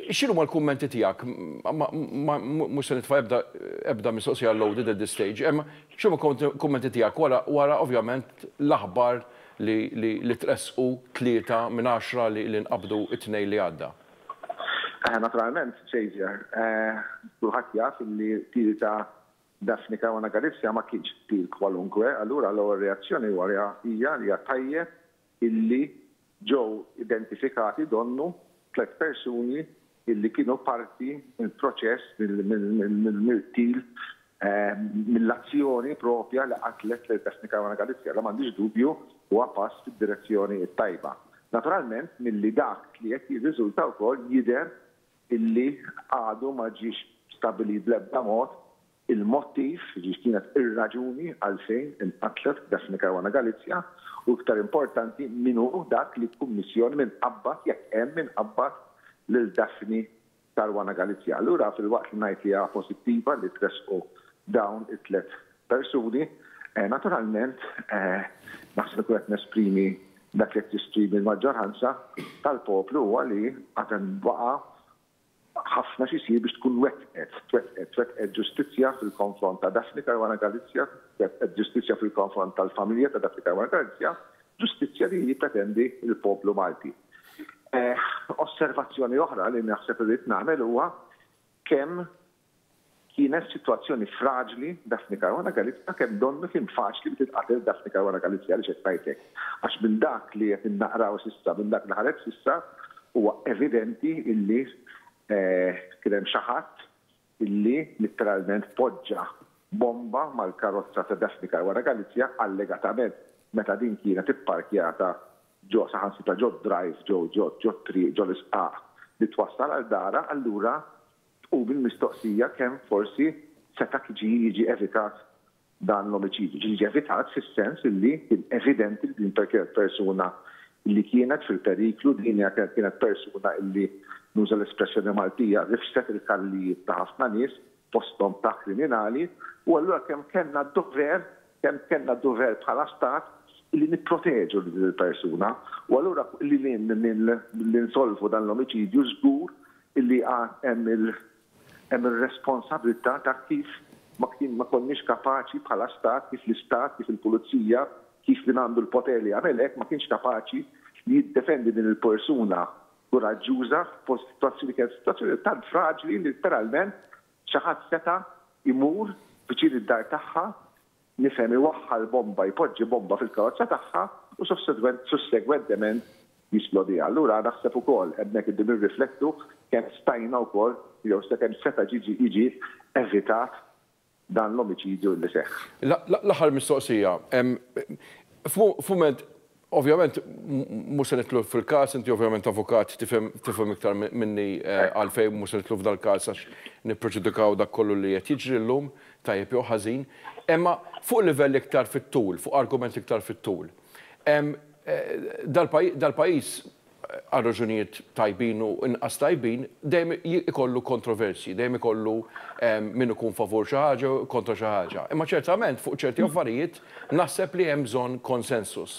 X'inhu l-kummenti tiegħek? Mhux se nitfa' ebda mistoqsija loaded at this stage. X'inhu l-kummenti tiegħek wara ovvjament l-aħbar li tressqu 3 minn 10 li nqabdu it-tnejn li għadda? Naturalment, Saviour, kulħadd jaf li til ta' Daphne Caruana Galizia ma kienx til kwalunkwe, allura l-ewwel reazzjoni hija li tajjeb illi ġew identifikati donnu 3 persuni illi kienu parti mill-proċess mill-til mill-azzjoni propja li qatlet lil Daphne Caruana Galizia. La m'għandix dubju huwa pass fid-direzzjoni tajba. Naturalment, milli dak li qed jirriżulta wkoll jidher illi għadu ma ġiex stabili bl-ebda mod il-motiv, ġiex kienet ir-raġuni għalfejn inqatlet Daphne Caruana Galizia u iktar importanti minnu dak li kummissjoni minn qabbat jekk hemm minn qabbat lil Daphne Caruana Galizia. Allura fil-waqt li ngħid li hija pożittiva li tresqu dawn it-3 persuni, naturalment naħseb li qed nesprimi dak li qed tisprimi l-maġġoranza tal-poplu huwa li għad baqa' ħafna xisir biex tkun wetqet ġustizzja fil-konfront ta' Daphne Caruana Galizia, wetqet ġustizzja fil-konfront tal-familja ta' Daphne Caruana Galizia, ġustizzja li jippretendi il-poplu Malti. Osservazzjoni oħra li naħseb li nagħmel huwa kemm kienet sitwazzjoni fraġli Daphne Caruana Galizia, kemm donnu kien faċli li titqatel Daphne Caruana Galizia li ċettajtek. Għax minn dak li qed innaqraw s'issa, minn dak li ħareġ s'issa, huwa evidenti illi kien hemm xi ħadd illi letteralment poġġa bomba mal-karozza ta' Daphne Caruana Galizia allegatament meta din kienet ipparkjata ġo saħansita ġo drive ġo triq ġo l-isqaq li twassal għal dara, allura u bil-mistoqsija kemm forsi seta' jiġi evitat dan l-omiċidju. Jiġi evitat fis-sens illi kien evidenti li din persuna illi kienet fil-periklu, din kienet persuna illi nuża l-espressjoni Maltija rifset il-kallijiet ta' ħafna nies posthom ta' kriminali u allura kemm kellna d-dover bħala stat li nipproteġu l-persuna u allura li ninsolvu dan l-omiċidju żgur illi hemm il-responsabilità ta' kif ma konniex kapaċi bħala stat, kif l-istat, kif il-pulizija, kif li għandu l-poter li għamelek ma kienx kapaċi li jiddefendi din il-persuna kuraġġuża f'sitwazzjoni tant fraġli li letteralment xi ħadd seta' imur viċin id-dar tagħha nifhem iwaħħal bomba, jpoġġi bomba fil-karozza tagħha u sussegwentement jisplodiha. Allura naħseb ukoll hemmhekk id nirriflettu kemm stajna wkoll jew kemm seta' jiġi evitat dan l-omiċidju li seħħ. L-aħħar mistoqsija. F'mument ovvjament, mhux se nitlu fil-każ, inti ovvjament avukat tifhem iktar minni għalfejn mhux se nitlu f'dal każ għax nippreġudikaw dak kollu li qed jiġri llum tajjeb jew ħażin. Imma fuq livell iktar fit-tul, fuq argument iktar fit-tul. Dal-pajjiż għal raġunijiet tajbin u inqas tajbin dejjem ikollu kontroversji, dejjem ikollu min ikun favur xi ħaġa kontra xi ħaġa. Imma ċertament fuq ċerti affarijiet naħseb li hemm bżonn konsensus.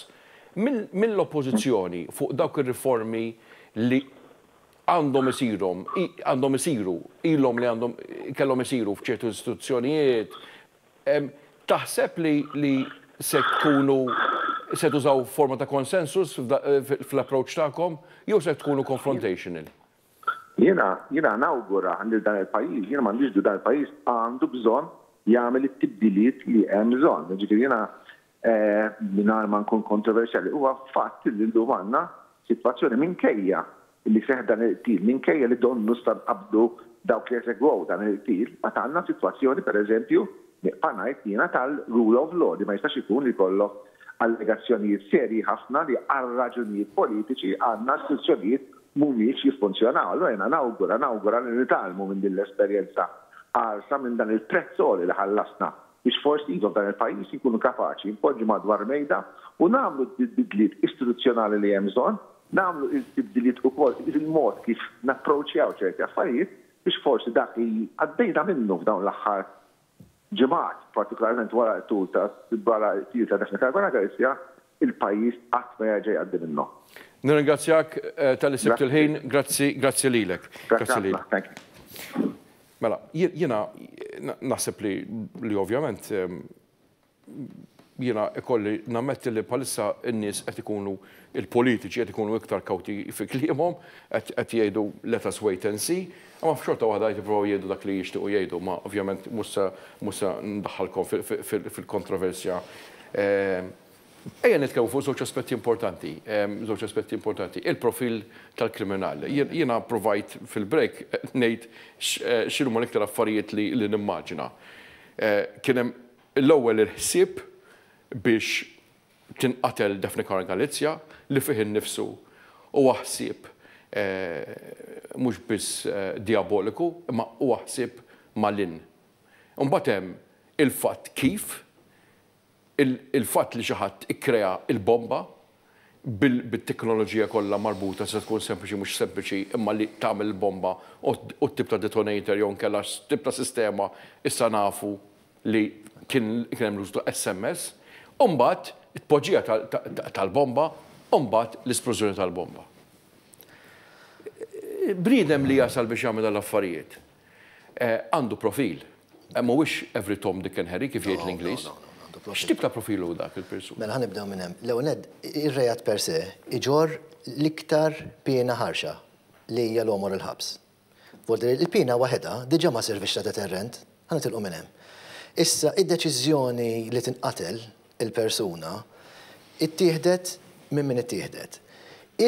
Mill-oppożizzjoni fuq dawk ir-riformi li għandhom isiru, ilhom li kellhom isiru f'ċertu istituzzjonijiet, taħseb li se tużaw forma ta' konsensus fl-approach tagħkom jew se tkunu confrontational? Jiena nawgura għandi dan il-pajjiż, jiena m'għandix dan il-pajjiż għandu bżonn jagħmel it-tibdiliet li hemm bżonn. Ġifieri jiena mingħajr ma nkun kontroversjali huwa fatt li llum għandna sitwazzjoni minkejja li seħ dan il-qtil, minkejja li donnu stan qabdu dawk li jsegwew dan il-qtil, ma għandna sitwazzjoni pereżempju ngħid jiena tal-rule of law li ma jistax ikun li jkollok allegazzjonijiet serji ħafna li għal raġunijiet politiċi għandna istituzzjonijiet mhumiex jiffunzjonaw. Allura jiena nawgura li nitalmu minn din l-esperjenza għarsa minn dan il-prezzoli li ħallasna biex forsi jidhom dan il-pajjiż jkunu kapaċi npoġġu madwar mejda u nagħmlu d-bidliet istituzzjonali li hemm bżonn, nagħmlu l-tibdiliet ukoll il-mod kif napproċċjaw ċerti affarijiet biex forsi dak li għaddejna minnu f'dawn l-aħħar ġimgħat, partikolarment wara t-tul ta' Daphne Caruana Galizia, il-pajjiż qatt ma jerġa' jgħaddi minnu. Nirringrazzjak tal-li sibt il-ħin, grazzi lilek. Grazzi lilek. Mela, jiena naħseb li ovvjament jiena ikolli nammetti li bħalissa n-nies qed ikunu il-politiċi qed ikunu iktar kawti fi kliemhom, qed jgħidu let us wait and see, ma f'xorta waħda jippruvaw jgħidu dak li jixtiequ jgħidu, ma ovvjament mhux se ndaħħalkom fil-kontroversja. Ejja nitkellmu fuq żewġ aspetti importanti. Il-profil tal-kriminali. Jiena provajt fil-break ngħid x'inhuma l-iktar affarijiet li nimmaġina. Kien hemm l-ewwel il-ħsieb biex tinqatel Daphne Caruana Galizia li fih innifsu huwa ħsieb mhux biss diaboliku, imma huwa ħsieb malin. Imbagħad hemm il-fatt kif il-fatt li xi ħadd ikkrea il-bomba bil-teknoloġija kollha marbuta se tkun sempliċi mhux sempliċi imma li tagħmel il-bomba u tip ta' detonator jew nkella tip ta' sistema issa nafu li kien hemm l-użu ta' SMS, u mbagħad it-poġġija tal-bomba u mbagħad l-esplużjoni tal-bomba. Bniedem li jasal biex jagħmel dal-affarijiet għandu profil. Mhuwiex every Tom, Dick and Harry kif jgħid l-Ingliż. X'tip ta' profilu dak il-persuna? Mela ħanibdew minn hemm. L-ewwel ir-rejat per se iġor l-iktar pjena ħarxa li hija l-omor il-ħabs. Il-pjena waħedha diġà ma servix ta' deterrent, ħanitilqu minn hemm. Issa id-deċiżjoni li tinqatel il-persuna ittieħdet minn min ittieħdet.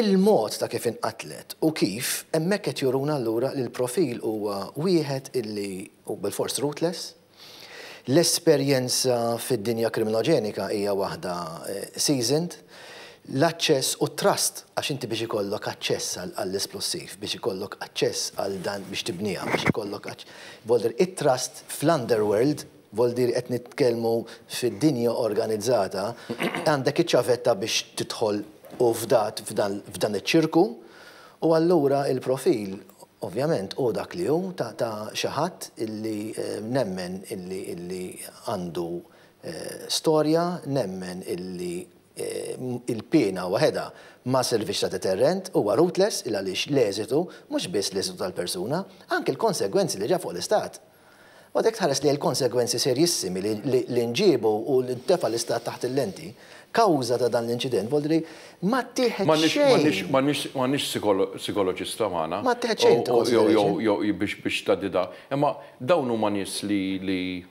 Il-mod ta' kif inqatlet u kif hemmhekk qed juruna allura li l-profil huwa wieħed illi hu bil-fors ruthless. L-esperjenza fid-dinja kriminoġenika hija waħda seasoned, l-aċċess u trust għax inti biex ikollok aċċess għall-esplosiv, biex ikollok aċċess għal dan biex tibnija, biex ikollok volder it-trust fl-underworld, voldir qed nitkellmu fid-dinja organizzata, għandek iċ-ċavetta biex tidħol u f'dan iċ-ċirku, u allura il-profil ovvjament u dak li hu ta' xi ħadd illi nemmen illi għandu storja, nemmen illi il-pena waħedha ma servix ta' deterrent huwa ruthless il għaliex l-eżitu mhux biss l-eżitu tal-persuna, anke l-konsegwenzi li ġa fuq l-istat. U dik tħares li l-konsegwenzi serjissimi li nġibu u l-tefa l-istat taħt il-lenti kawża ta' dan l-inċident, voldri ma tieħed xejn. M'għandniex psikoloġista magħna. Ma tieħed xejn. Jew biex tgħaddida. Imma dawn huma nies li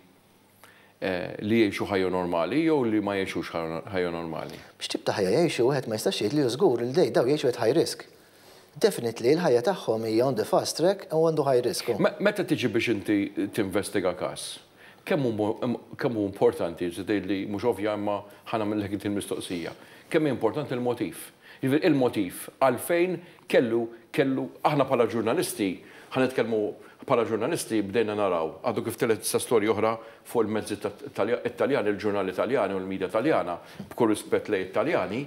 jgħixu ħajja normali jew li ma jgħixux ħajja normali. Biex tibta ħajja jgħixu wieħed ma jistax jgħid li żgur il dej daw jgħixu qed high risk. Definitely l-ħajja tagħhom hija on the fast track u għandu high risk. Meta tiġi biex inti tinvestiga każ, kemm hu importanti li mhux ovvja imma ħana mill-ħek il-mistoqsija. Kemm importanti il-motiv. Il-motiv għalfejn kellu aħna bħala ġurnalisti ħanitkellmu bħala ġurnalisti bdejna naraw għadu kif telet sa storja oħra fuq il-mezzi Italjani, il-ġurnali Italjani u l-medja Italjana b'kull rispett lejn Italjani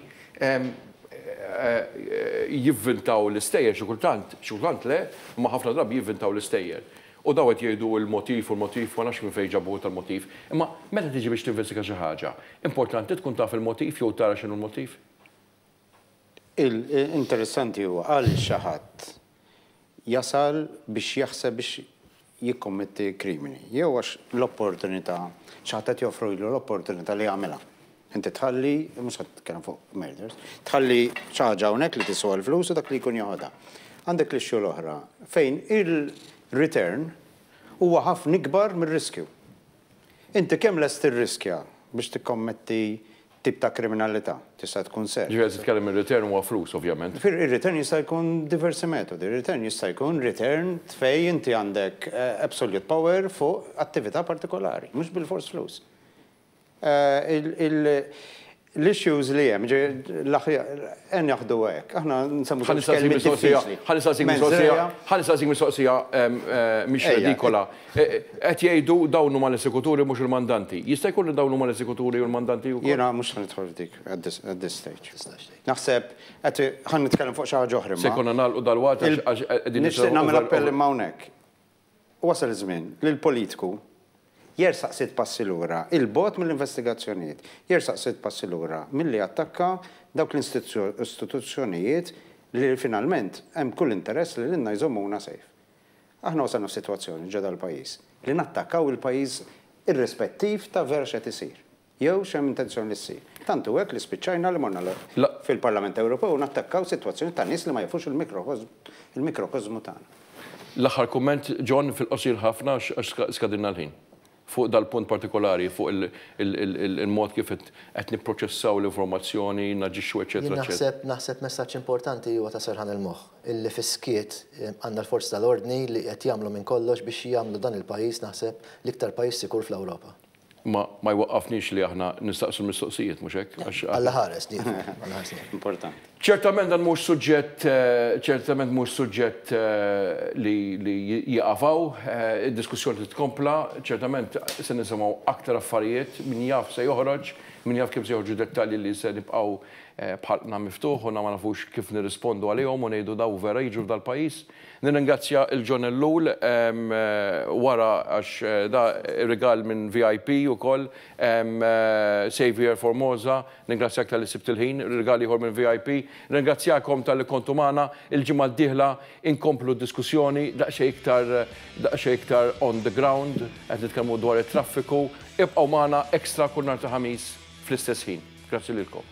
jivvintaw l-istejjer xi kultant le, ma ħafna drabi jivvintaw l-istejjer. U daw qed jgħidu l-motiv u l-motiv ma nafx minn fejn ġabu tal-motiv. Imma meta tiġi biex tinvestiga xi ħaġa, importanti tkun taf il-motiv jew tara x'inhu l-motiv? Interessanti huwa għal xi ħadd jasal biex jaħseb biex jikkommetti krimini. Jew għax l-opportunità xi ħadd qed joffru lilu l-opportunità li jagħmilha. Inti tħalli, mhux qed titkellem fuq murders, tħalli xi ħaġa hawnhekk li tiswa l-flus u dak li jkun joħodha. Għandek l-issue l-oħra fejn il-return huwa ħafna ikbar mir-riskju. Inti kemm lest tirriskja biex tikkommetti tip ta' kriminalità, tista' tkun ser. Ġifieri titkellem ir-return huwa flus, ovvjament. Ir-return jista' jkun diversi metodi. Ir-return jista' jkun return fej inti għandek absolute power fuq attività partikolari, mhux bil-fors flus. L-issues li hemm, hemm jaħdu hekk. Aħna nsemmu ħanisasik mistoqsija mhix redikola. Qed jgħidu dawn huma l-esekuturi mhux il-mandanti. Jista' jkun li dawn huma l-esekuturi u l-mandanti wkoll? Jiena mhux ħanidħol dik at this stage. Naħseb qed ħanitkellem fuq xi ħaġa oħra. Se jkun nagħlqu dal-waqt għax qegħdin nixtieq nagħmel appell imma hawnhekk. Wasal iż-żmien lill-politiku jersaq sitt passi lura, il-bot mill-investigazzjonijiet, jersaq sitt passi lura milli attakka dawk l-istituzzjonijiet li finalment hemm kull interess li lilna jżommuna sejf. Aħna wasalna f'sitwazzjoni ġodda l-pajjiż li nattakkaw il-pajjiż irrispettiv ta' vera x'qed isir. Jew x'hemm intenzjoni li ssir. Tantu hekk li spiċċajna li morna fil-Parlament Ewropew nattakkaw sitwazzjoni ta' nies li ma jafux il-mikrokozmu tagħna. L-aħħar kumment, John, fil-qosir ħafna għax skadilna l-ħin. Fuq dal-punt partikolari, fuq il-mod kif qed nipproċessaw l-informazzjoni, naġixxu, eċetera. Naħseb messaġġ importanti huwa ta' serħan il-moħħ. Illi fiskiet għandna l-forzi tal-ordni li qed jagħmlu minn kollox biex jagħmlu dan il-pajjiż naħseb l-iktar pajjiż sikur fl-Ewropa. Ma jwaqqafniex li aħna nistaqsu l-mistoqsijiet, mhux hekk? Alla ħares, importanti. ċertament dan mhux suġġett li jaqafaw, id-diskussjoni titkompla, ċertament se nisimgħu aktar affarijiet, min jaf se joħroġ, min jaf kif se joħorġu dettalji li se nibqgħu bħalna miftuħ u ma nafux kif nirrispondu għalihom u ngħidu daw vera jiġu f'dal-pajjiż. Nirringrazzja il-John Ellul wara għax da regal minn VIP ukoll Saviour Formosa, nirringrazzjak tal-li sibt il-ħin, regal ieħor minn VIP, nirringrazzjakom tal-li kontu magħna il-ġimgħa d-dieħla inkomplu d-diskussjoni daqsxejn iktar on the ground, qed nitkellmu dwar it-traffiku, ibqgħu magħna ekstra kull nhar ta' ħamis fl-istess ħin. Grazzi lilkom.